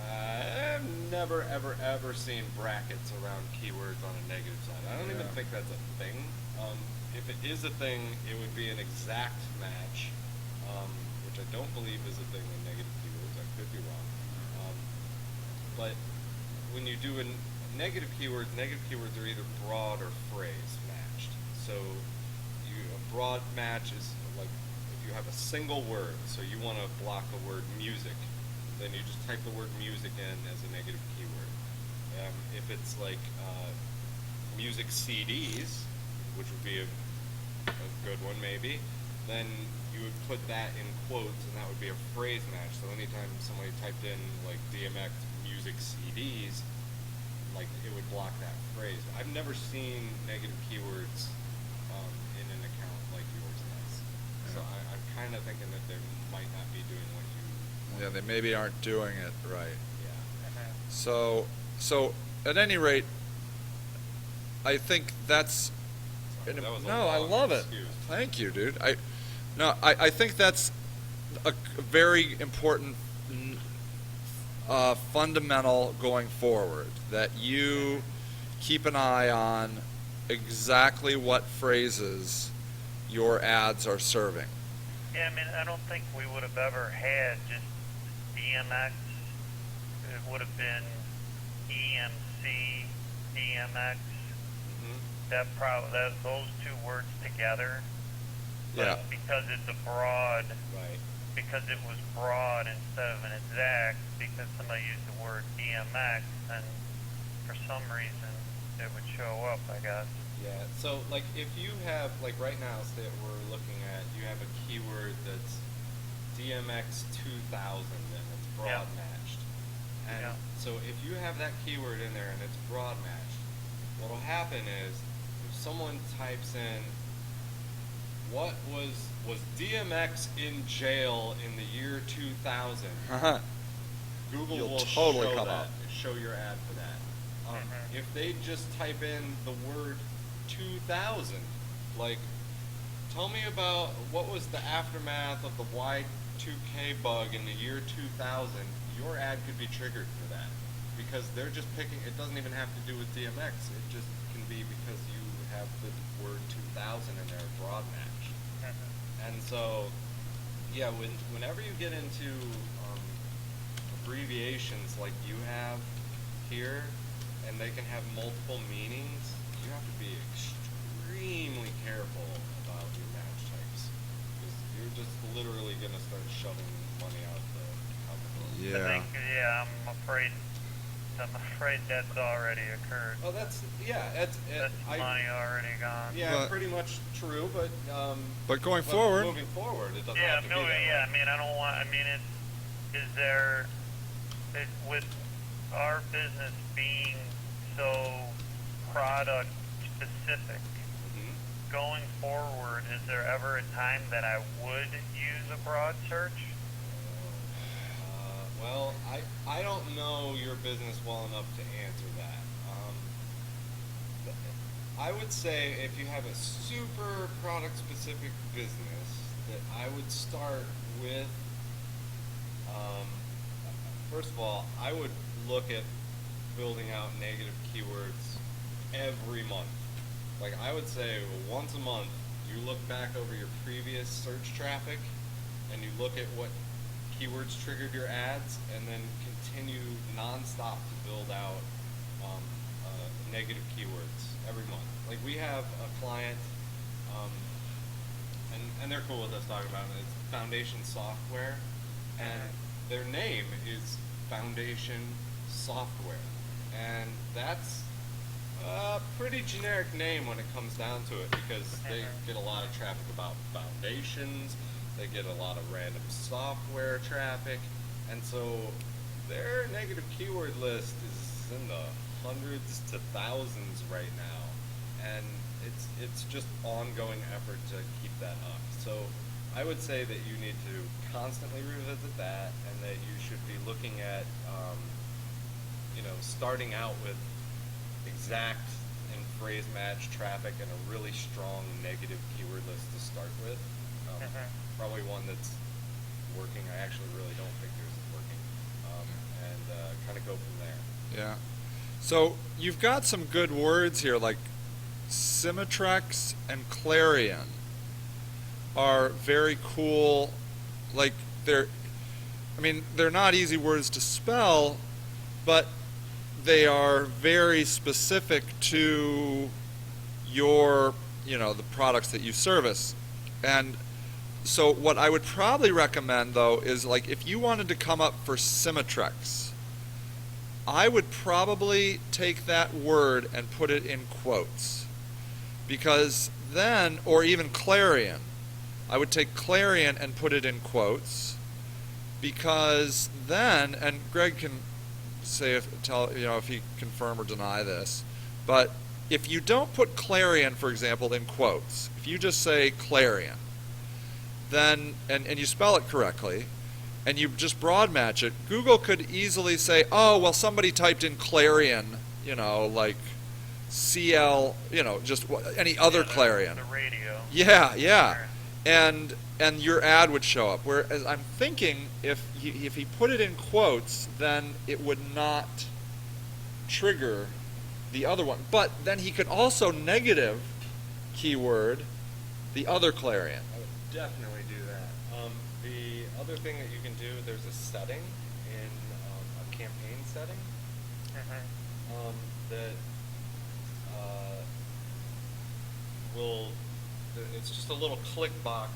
I've never, ever, ever seen brackets around keywords on a negative side. I don't even think that's a thing. If it is a thing, it would be an exact match, which I don't believe is a thing with negative keywords. I could be wrong. But when you do negative keywords are either broad or phrase matched. So a broad match is like you have a single word, so you want to block the word music, then you just type the word music in as a negative keyword. If it's like music CDs, which would be a good one maybe, then you would put that in quotes and that would be a phrase match. So anytime somebody typed in like DMX music CDs, like it would block that phrase. I've never seen negative keywords in an account like yours does. So I'm kind of thinking that they might not be doing what you want. Yeah, they maybe aren't doing it right. Yeah. So at any rate, I think that's... Sorry, that was no, I love it. Excuse. Thank you, dude. I think that's a very important fundamental going forward, that you keep an eye on exactly what phrases your ads are serving. Yeah, I mean, I don't think we would have ever had just DMX. It would have been EMC, DMX. Those two words together. But because it's a broad, because it was broad instead of an exact, because somebody used the word DMX, and for some reason it would show up, I guess. Yeah, so like if you have, like right now, say we're looking at, you have a keyword that's DMX 2000 and it's broad matched. And so if you have that keyword in there and it's broad matched, what'll happen is if someone types in, what was DMX in jail in the year 2000, Google will totally show your ad for that. If they just type in the word 2000, like, tell me about what was the aftermath of the Y2K bug in the year 2000, your ad could be triggered for that. Because they're just picking, it doesn't even have to do with DMX, it just can be because you have the word 2000 in there, broad match. And so, yeah, whenever you get into abbreviations like you have here, and they can have multiple meanings, you have to be extremely careful about your match types. Because you're just literally going to start shoving money out the company. Yeah. I'm afraid that's already occurred. Oh, that's money already gone. Yeah, pretty much true, but going forward, moving forward, it doesn't have to be that way. Yeah, I mean, I don't want. I mean, with our business being so product specific, going forward, is there ever a time that I would use a broad search? Well, I don't know your business well enough to answer that. I would say if you have a super product specific business, that I would start with, first of all, I would look at building out negative keywords every month. Like I would say once a month, you look back over your previous search traffic and you look at what keywords triggered your ads, and then continue nonstop to build out negative keywords every month. Like we have a client, and they're cool with us talking about it. It's Foundation Software, and their name is Foundation Software, and that's a pretty generic name when it comes down to it, because they get a lot of traffic about foundations. They get a lot of random software traffic, and so their negative keyword list is in the hundreds to thousands right now, and it's just ongoing effort to keep that up. So I would say that you need to constantly revisit that, and that you should be looking at, starting out with exact and phrase match traffic and a really strong negative keyword list to start with. Probably one that's working. I actually really don't think yours is working, and kind of go from there. Yeah. So you've got some good words here, like Symmetrex and Clarion are very cool. Like they're not easy words to spell, but they are very specific to your, the products that you service. And so what I would probably recommend, though, is like if you wanted to come up for Symmetrex, I would probably take that word and put it in quotes. Because then, or even Clarion, I would take Clarion and put it in quotes, because then, and Greg can say if he confirm or deny this, but if you don't put Clarion, for example, in quotes, if you just say Clarion, then and you spell it correctly, and you just broad match it, Google could easily say, oh, well, somebody typed in Clarion, like CL, just any other Clarion. The radio. Yeah. And your ad would show up. Whereas I'm thinking if he put it in quotes, then it would not trigger the other one. But then he could also negative keyword the other Clarion. I would definitely do that. The other thing that you can do, there's a setting in a campaign setting that it's just a little click box,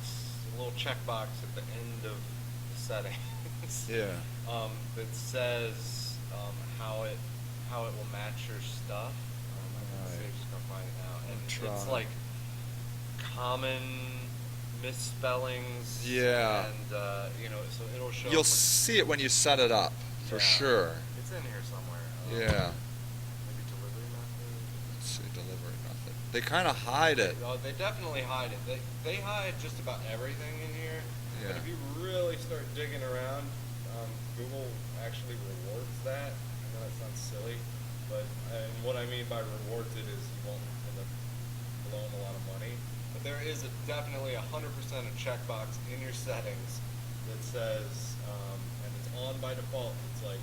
a little check box at the end of the settings. Yeah. That says how it will match your stuff. I can just go find it now, and it's like common misspellings. Yeah. And so it'll show. You'll see it when you set it up, for sure. It's in here somewhere. Yeah. Maybe delivery method. Let's see, delivery method. They kind of hide it. They definitely hide it. They hide just about everything in here. Yeah. But if you really start digging around, Google actually rewards that. I know that sounds silly, but what I mean by rewards it is you won't end up blowing a lot of money. But there is definitely 100% a checkbox in your settings that says, and it's on by default, it's like,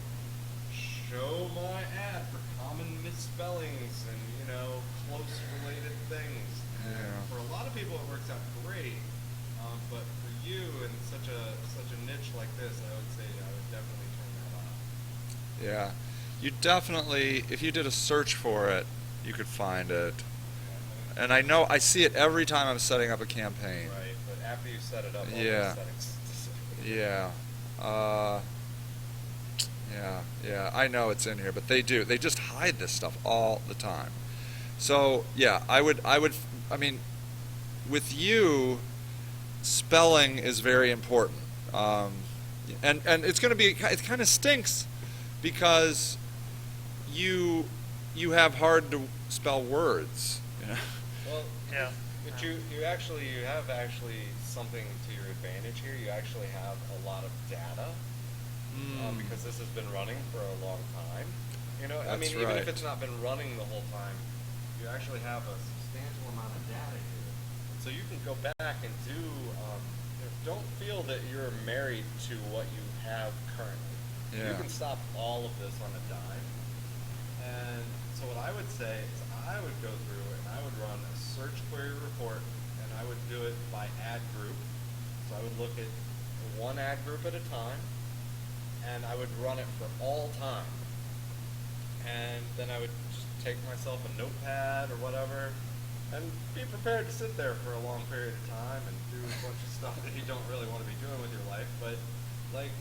show my ad for common misspellings and, close related things. And for a lot of people it works out great, but for you in such a niche like this, I would say I would definitely turn that off. Yeah. You definitely, if you did a search for it, you could find it. And I know I see it every time I'm setting up a campaign. Right, but after you set it up, all Yeah. those settings disappear. Yeah. Yeah, I know it's in here, but they do. They just hide this stuff all the time. So, yeah, I mean, with you, spelling is very important. And it's going to be, it kind of stinks because you have hard to spell words. You know? Well, Yeah. but you have something to your advantage here. You actually have a lot of data because this has been running for a long time. You know, I mean, even if it's not been running the whole time, you actually have a substantial amount of data here. So you can go back and do. Don't feel that you're married to what you have currently. Yeah. You can stop all of this on a dime. And so what I would say is I would go through and I would run a search query report, and I would do it by ad group. So I would look at one ad group at a time, and I would run it for all time. And then I would just take myself a notepad or whatever, and be prepared to sit there for a long period of time and do a bunch of stuff that you don't really want to be doing with your life. But like,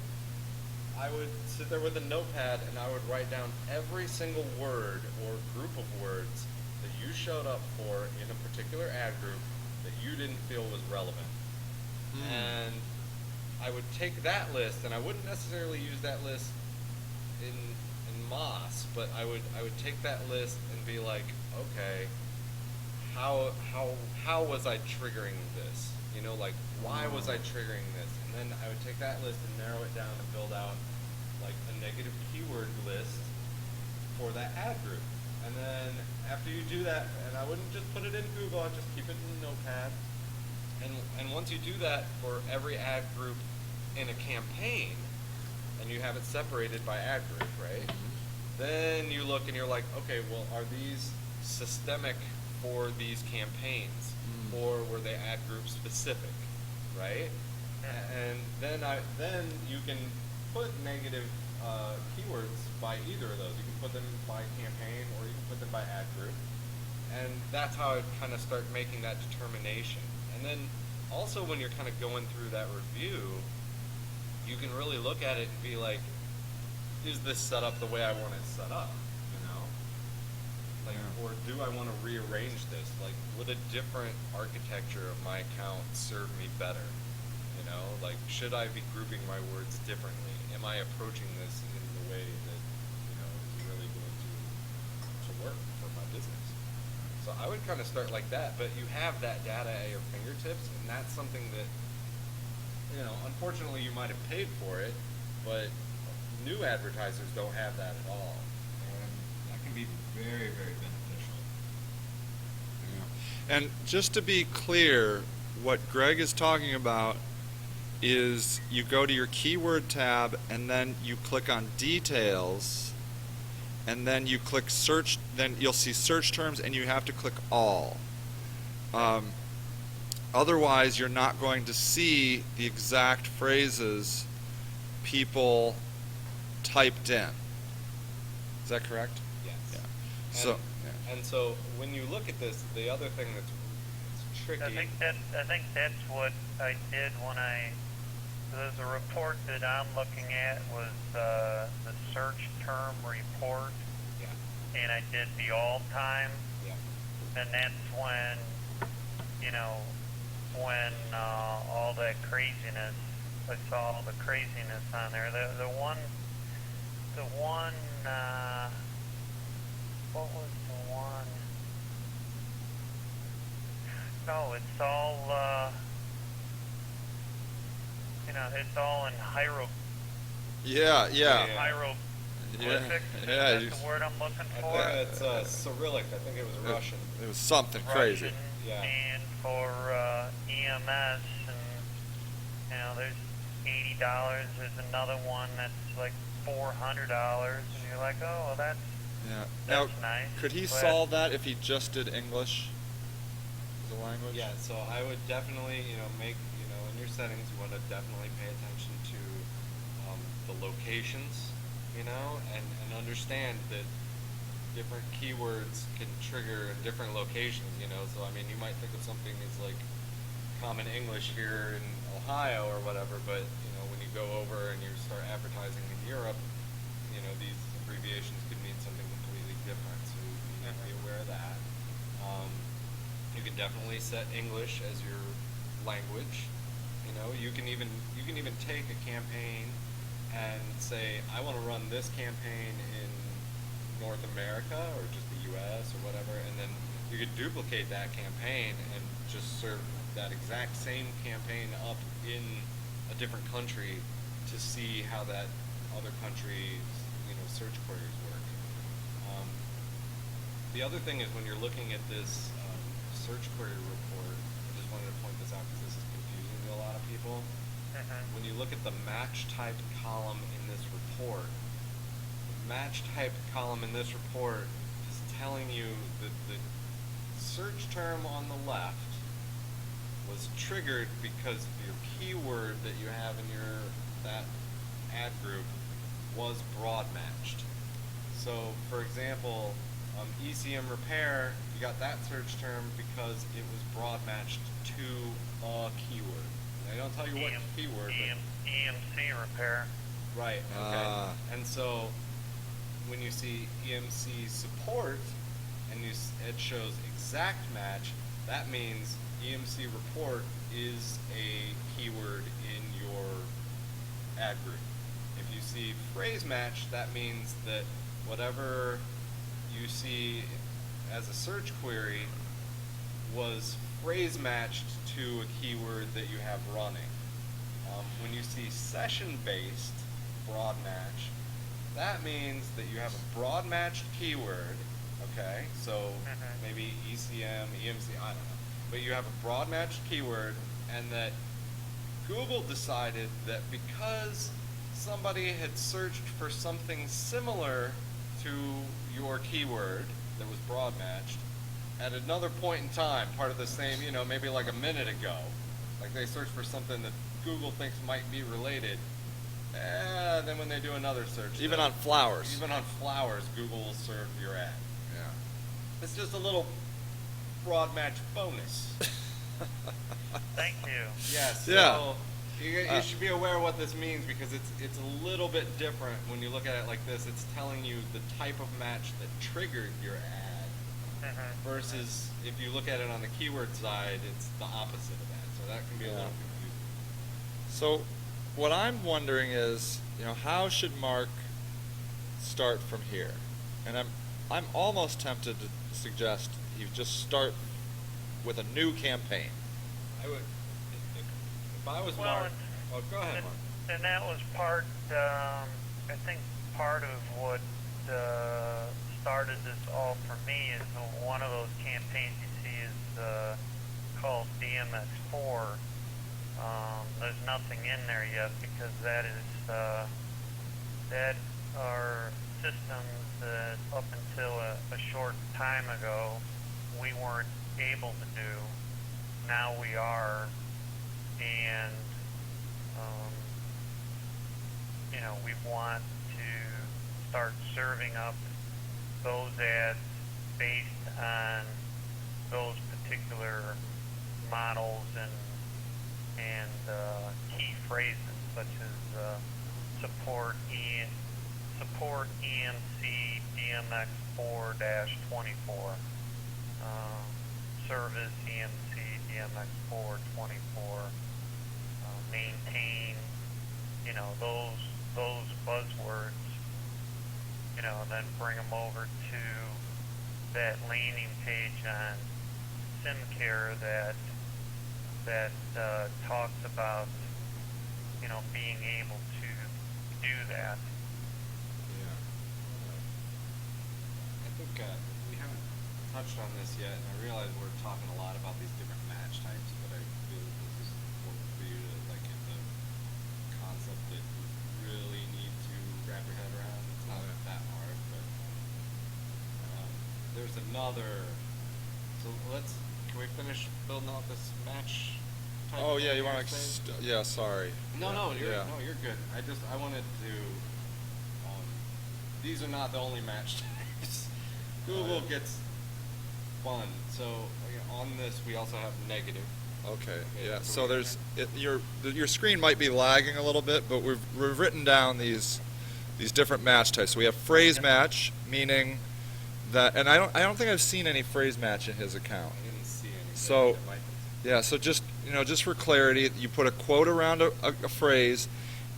I would sit there with a notepad and I would write down every single word or group of words that you showed up for in a particular ad group that you didn't feel was relevant. And I would take that list, and I wouldn't necessarily use that list in Moss, but I would take that list and be like, okay, how was I triggering this? You know, like, why was I triggering this? And then I would take that list and narrow it down and build out like a negative keyword list for that ad group. And then after you do that, and I wouldn't just put it in Google, I'd just keep it in Notepad. And once you do that for every ad group in a campaign, and you have it separated by ad group, right? Then you look and you're like, okay, well, are these systemic for these campaigns, or were they ad group specific, right? And then you can put negative keywords by either of those. You can put them by campaign, or you can put them by ad group, and that's how I kind of start making that determination. And then also when you're kind of going through that review, you can really look at it and be like, is this set up the way I want it set up? You know, like, or do I want to rearrange this? Like, would a different architecture of my account serve me better? You know, like, should I be grouping my words differently? Am I approaching this in the way that, you know, is really going to work for my business? So I would kind of start like that, but you have that data at your fingertips, and that's something that, you know, unfortunately you might have paid for it, but new advertisers don't have that at all. And that can be very, very beneficial. Yeah. And just to be clear, what Greg is talking about is you go to your keyword tab and then you click on details and then you click search, then you'll see search terms and you have to click all. Otherwise you're not going to see the exact phrases people typed in. Is that correct? Yes. Yeah. And so when you look at this, the other thing that's tricky. I think that's what I did when there's a report that I'm looking at was the search term report. Yeah. And I did the all time. Yeah. And that's when, you know, when all that craziness, I saw all the craziness on there. The one, what was the one? No, it's all, you know, it's all in hieroglyphics. Yeah. Hieroglyphics. Yeah. That's the word I'm looking for. I think it's Cyrillic. I think it was Russian. It was something crazy. Russian, Yeah. and for EMS, and you know, there's $80. There's another one that's like $400, and you're like, oh, well, that's Now, nice. could he but solve that if he just did English as a language? Yeah, so I would definitely, you know, in your settings, you want to definitely pay attention to the locations, you know, and understand that different keywords can trigger in different locations, you know. So I mean, you might think of something as like common English here in Ohio or whatever, but you know, when you go over and you start advertising in Europe, you know, these abbreviations could mean something completely different. So you need to be aware of that. You can definitely set English as your language. You know, you can even take a campaign and say, I want to run this campaign in North America or just the U.S. or whatever, and then you could duplicate that campaign and just serve that exact same campaign up in a different country to see how that other country's, you know, search queries work. The other thing is when you're looking at this search query report, I just wanted to point this out because this is confusing to a lot of people. When you look at the match type column in this report, the match type column in this report is telling you that the search term on the left was triggered because your keyword that you have in that ad group was broad matched. So for example, ECM repair, you got that search term because it was broad matched to a keyword. They don't tell you what keyword. EMC repair. Right. Okay. And so when you see EMC support and it shows exact match, that means EMC report is a keyword in your ad group. If you see phrase match, that means that whatever you see as a search query was phrase matched to a keyword that you have running. When you see session-based broad match, that means that you have a broad matched keyword, okay? So maybe ECM, EMC, I don't know. But you have a broad matched keyword, and that Google decided that because somebody had searched for something similar to your keyword that was broad matched at another point in time, part of the same, you know, maybe like a minute ago, like they searched for something that Google thinks might be related, then when they do another search, even on flowers, Google will serve your ad. Yeah, it's just a little broad match bonus. Thank you. Yes. Yeah. So you should be aware of what this means because it's a little bit different when you look at it like this. It's telling you the type of match that triggered your ad versus if you look at it on the keyword side, it's the opposite of that. So that can be a little confusing. So what I'm wondering is, you know, how should Mark start from here? And I'm almost tempted to suggest you just start with a new campaign. I would, if I was Mark. Oh, go ahead, Mark. And that was part. I think part of what started this all for me is one of those campaigns you see is called DMX4. There's nothing in there yet because that are systems that up until a short time ago we weren't able to do. Now we are, and you know, we want to start serving up those ads based on those particular models and key phrases such as support EMC DMX4-24, service EMC DMX4-24, maintain, you know, those buzzwords, you know, and then bring them over to that landing page on SimCare that talks about, you know, being able to do that. Yeah. I think we haven't touched on this yet, and I realize we're talking a lot about these different match types, but I feel that this is important for you to like get the concept that you really need to wrap your head around. It's not that hard, but there's another. So can we finish building out this match type? Oh yeah, you want to? Yeah, sorry. No, you're good. I wanted to. These are not the only match types. Google gets fun. So on this, we also have negative. Okay. Yeah. So there's your screen might be lagging a little bit, but we've written down these different match types. So we have phrase match, meaning that, and I don't think I've seen any phrase match in his account. I didn't see any. So yeah. So just for clarity, you put a quote around a phrase.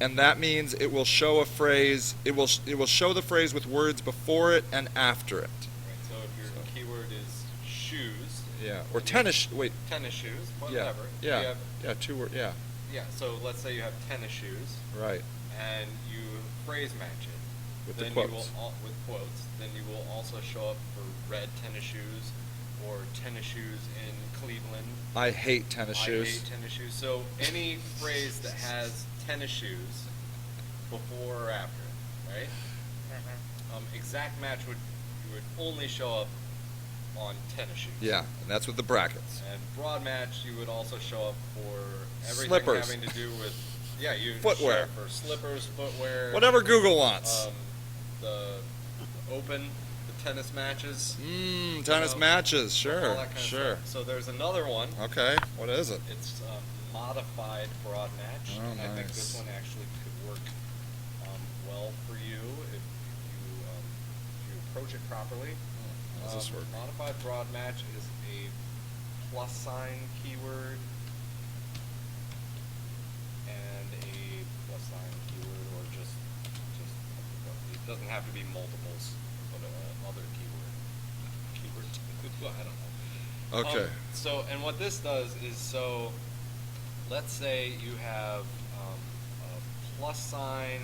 And that means it will show a phrase. It will show the phrase with words before it and after it. Right. So if your keyword is shoes. Yeah. Or tennis. Wait. Tennis shoes. Whatever. Yeah. Yeah. 2 words. Yeah. Yeah. So let's say you have tennis shoes. Right. And you phrase match it with then the quotes. With quotes. Then you will also show up for red tennis shoes or tennis shoes in Cleveland. I hate tennis shoes. I hate tennis shoes. So any phrase that has tennis shoes before or after, right? Exact match would only show up on tennis shoes. Yeah, and that's with the brackets. And broad match, you would also show up for everything Slippers. having to do with you footwear, for slippers, footwear, whatever Google wants. The open, the tennis matches. Tennis matches, sure, all that kind of sure. stuff. So there's another one. Okay, what is it? It's modified broad match. Oh, and I think nice. this one actually could work well for you if you approach it properly. How does this work? Modified broad match is a plus sign keyword and a plus sign keyword, or just it doesn't have to be multiples, but other keyword. I don't know. Okay. And what this does is, let's say you have a plus sign,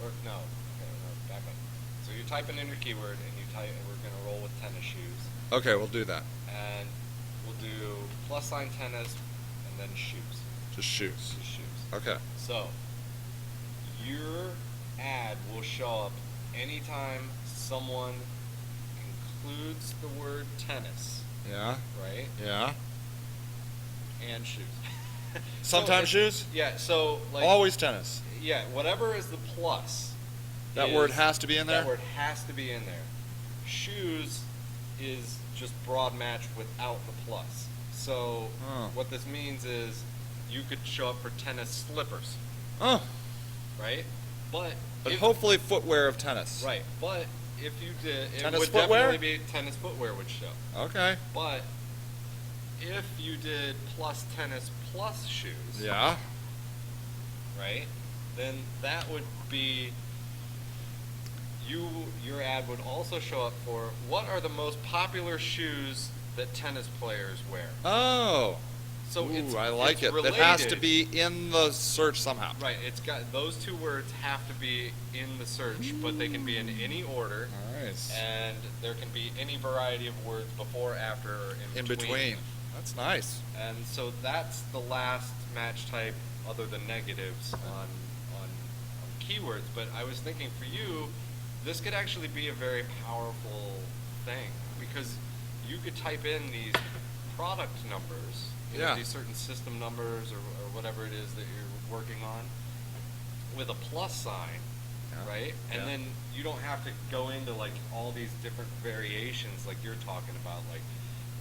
or back up. So you're typing in your keyword, and we're going to roll with tennis shoes. Okay, we'll do that. And we'll do plus sign tennis, and then shoes. Just shoes. Just shoes. Okay. So your ad will show up anytime someone includes the word tennis. Yeah. Right? Yeah. And shoes. Sometimes shoes? Yeah, so always tennis. Yeah, whatever is the plus. That word has to be in there? That word has to be in there. Shoes is just broad match without the plus. So what this means is you could show up for tennis slippers. Oh. Right? But hopefully footwear of tennis. Right. But if you did, tennis it would footwear? definitely be tennis footwear would show. Okay. But if you did plus tennis plus shoes. Yeah. Right? Then that would be your ad would also show up for what are the most popular shoes that tennis players wear. Oh. So I like it. Related. It has to be in the search somehow. Right. It's got those two words have to be in the search, but they can be in any order. Nice. And there can be any variety of words before, after, or in between. That's nice. And so that's the last match type other than negatives on keywords. But I was thinking for you, this could actually be a very powerful thing, because you could type in these product numbers, these certain system numbers or whatever it is that you're working on, with a plus sign, right? And then you don't have to go into like all these different variations like you're talking about, like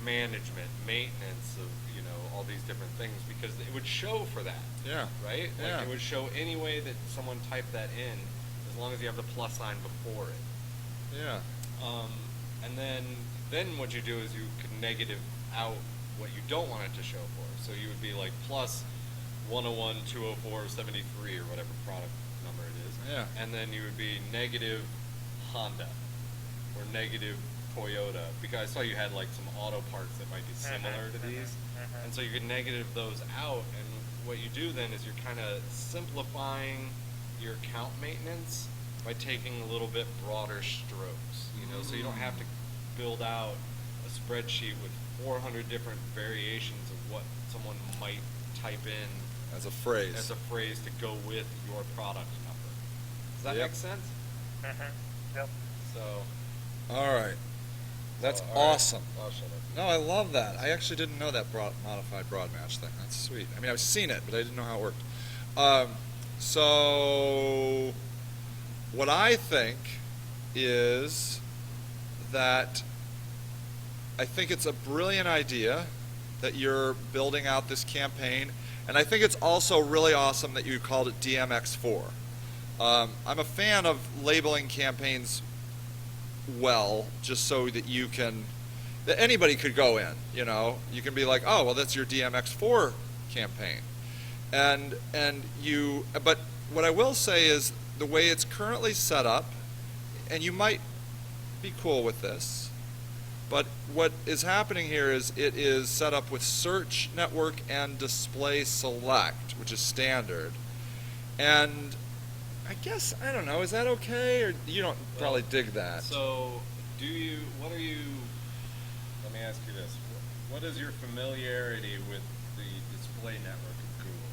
management, maintenance of all these different things, because it would show for that. Yeah. Right? Like it would show any way that someone typed that in, as long as you have the plus sign before it. Yeah. And then what you do is you can negative out what you don't want it to show for. So you would be like plus 101, 204, 73, or whatever product number it is. Yeah. And then you would be negative Honda or negative Toyota, because I saw you had like some auto parts that might be similar to these. And so you could negative those out, and what you do then is you're kind of simplifying your account maintenance by taking a little bit broader strokes, so you don't have to build out a spreadsheet with 400 different variations of what someone might type in as a phrase to go with your product number. Does that make sense? Yep. So. All right. That's awesome. Right. I'll shut up. No, I love that. I actually didn't know that modified broad match thing. That's sweet. I mean, I've seen it, but I didn't know how it worked. So what I think is that I think it's a brilliant idea that you're building out this campaign, and I think it's also really awesome that you called it DMX4. I'm a fan of labeling campaigns well, just so that that anybody could go in, you can be like, oh, well, that's your DMX4 campaign. But what I will say is the way it's currently set up, and you might be cool with this, but what is happening here is it is set up with search network and display select, which is standard. And I guess, I don't know, is that okay? Or you don't probably dig that? So, let me ask you this. What is your familiarity with the display network of Google?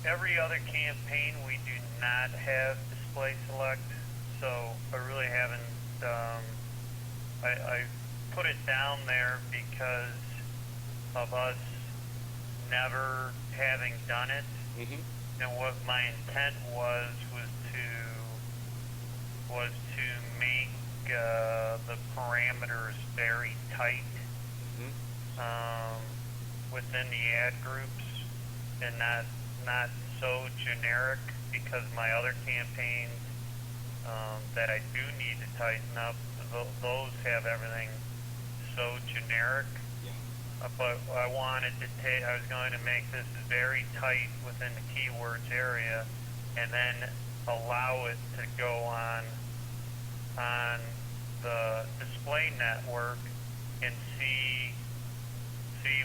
Every other campaign we do not have display select, so I really haven't, I put it down there because of us never having done it. Mm-hmm. And what my intent was to make the parameters very tight within the ad groups, and not so generic, because my other campaigns that I do need to tighten up, those have everything so generic. But I was going to make this very tight within the keywords area, and then allow it to go on the display network and see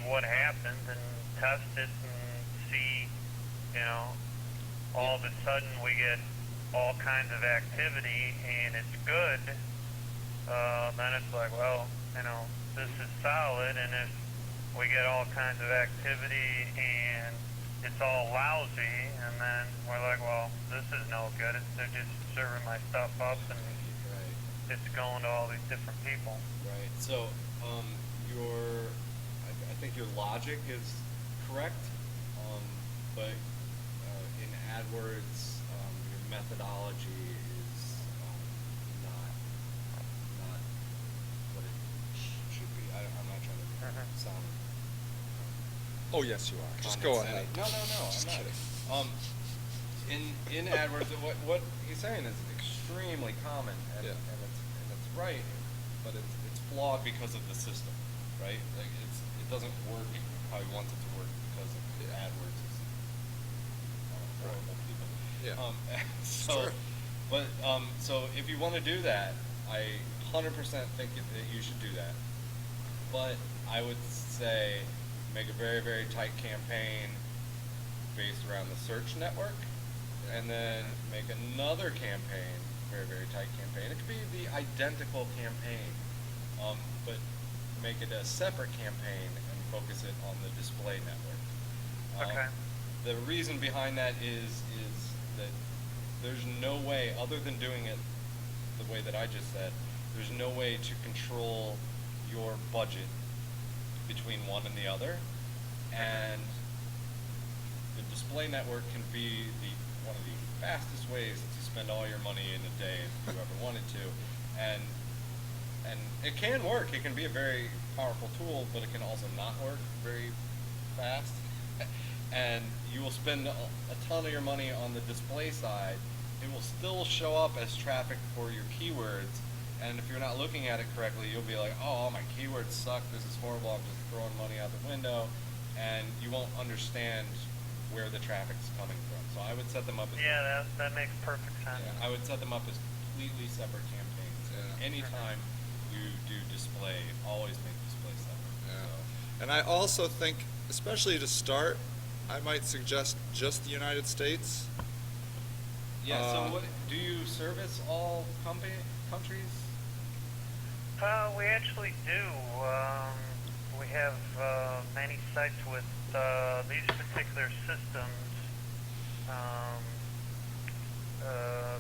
what happens, and test it and see, all of a sudden we get all kinds of activity and it's good. Then it's like, well, this is solid, and if we get all kinds of activity and it's all lousy, and then we're like, well, this is no good. They're just serving my stuff up, and it's going to all these different people. Right. So, I think your logic is correct, but in AdWords, your methodology is not what it should be. I'm not trying to sound. Oh, yes, you are. Just go ahead. No, I'm not. In AdWords, what he's saying is extremely common, and it's right, but it's flawed because of the system, right? Like it doesn't work how he wants it to work because of the AdWords is horrible people. Yeah. So, but so if you want to do that, I 100% think that you should do that. But I would say make a very, very tight campaign based around the search network, and then make another campaign, very, very tight campaign. It could be the identical campaign, but make it a separate campaign and focus it on the display network. Okay. The reason behind that is that there's no way, other than doing it the way that I just said, there's no way to control your budget between one and the other, and the display network can be one of the fastest ways to spend all your money in a day if you ever wanted to, and it can work. It can be a very powerful tool, but it can also not work very fast, and you will spend a ton of your money on the display side. It will still show up as traffic for your keywords, and if you're not looking at it correctly, you'll be like, oh, all my keywords suck, this is horrible, I'm just throwing money out the window, and you won't understand where the traffic's coming from. So I would set them up as... Yeah, that makes perfect sense. Yeah, I would set them up as completely separate campaigns. Yeah. Anytime you do display, always make display separate. Yeah. So. And I also think, especially to start, I might suggest just the United States. Yeah, so what, do you service all countries? We actually do. We have many sites with these particular systems.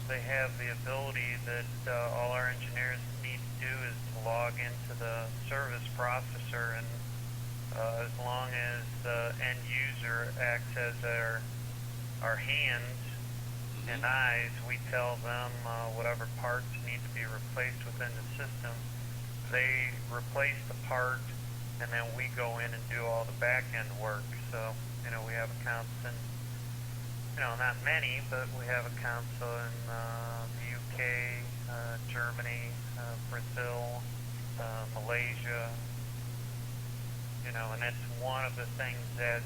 They have the ability that all our engineers need to do is to log into the service processor, and as long as the end user acts as our hands, and eyes. We tell them whatever parts need to be replaced within the system. They replace the part, and then we go in and do all the back end work. So, we have accounts in, not many, but we have accounts in the UK, Germany, Brazil, Malaysia, and that's one of the things that,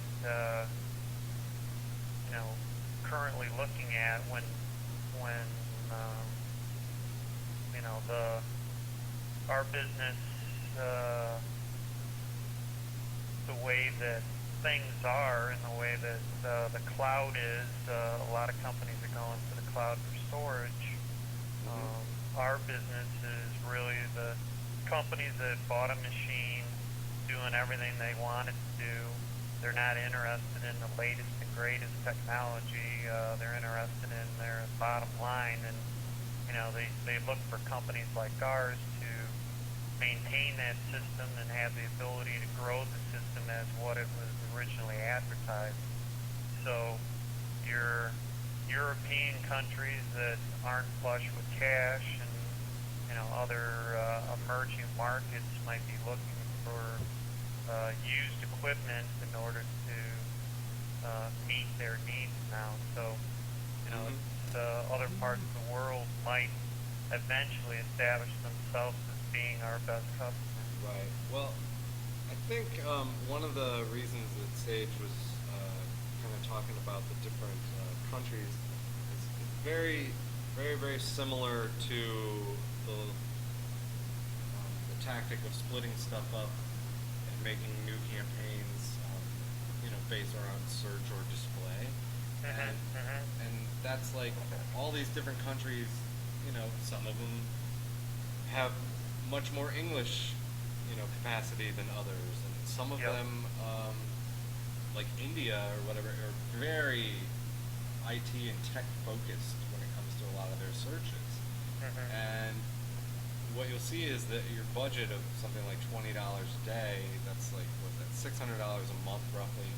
currently looking at when our business, the way that things are and the way that the cloud is, a lot of companies are going to the cloud for storage. Our business is really the companies that bought a machine, doing everything they wanted to do. They're not interested in the latest and greatest technology. They're interested in their bottom line, and they look for companies like ours to maintain that system and have the ability to grow the system as what it was originally advertised. So your European countries that aren't flush with cash and other emerging markets might be looking for used equipment in order to meet their needs now. So other parts of the world might eventually establish themselves as being our best customers. Right. Well, I think one of the reasons that Sage was kind of talking about the different countries is very, very, very similar to the tactic of splitting stuff up and making new campaigns, based around search or display. And that's like all these different countries, some of them have much more English, capacity than others, and some of them, like India or whatever, are very IT and tech focused when it comes to a lot of their searches. And what you'll see is that your budget of something like $20 a day, that's like, what's that, $600 a month roughly,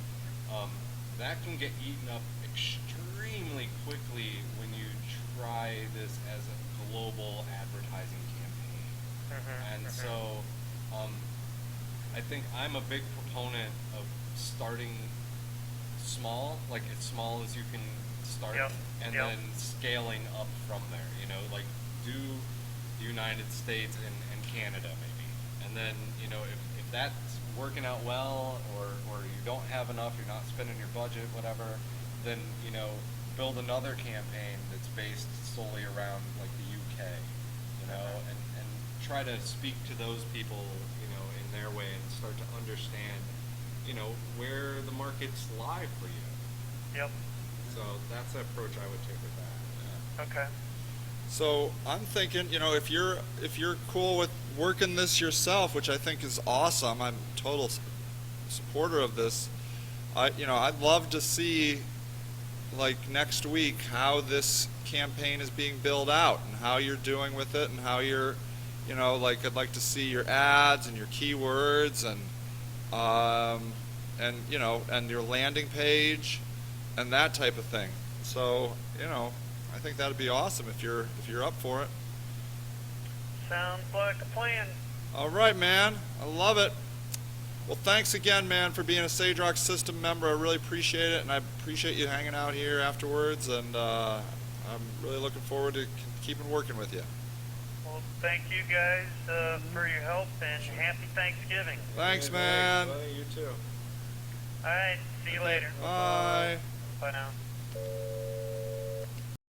that can get eaten up extremely quickly when you try this as a global advertising campaign. And so I think I'm a big proponent of starting small, like as small as you can start, and then scaling up from there. Like do the United States and Canada maybe, and then if that's working out well, or you don't have enough, you're not spending your budget, whatever, then build another campaign that's based solely around like the UK, and try to speak to those people, in their way, and start to understand, where the markets lie for you. Yep. So that's the approach I would take with that. Yeah. Okay. So I'm thinking, if you're cool with working this yourself, which I think is awesome, I'm a total supporter of this. I'd love to see, like next week, how this campaign is being built out and how you're doing with it, and how you're, I'd like to see your ads and your keywords and your landing page and that type of thing. So, I think that'd be awesome if you're up for it. Sounds like a plan. All right, man. I love it. Well, thanks again, man, for being a SageRock system member. I really appreciate it, and I appreciate you hanging out here afterwards, and I'm really looking forward to keeping working with you. Well, thank you guys for your help, and happy Thanksgiving. Thanks, man. Thanks, buddy. You too. All right, see you later. Bye. Bye now.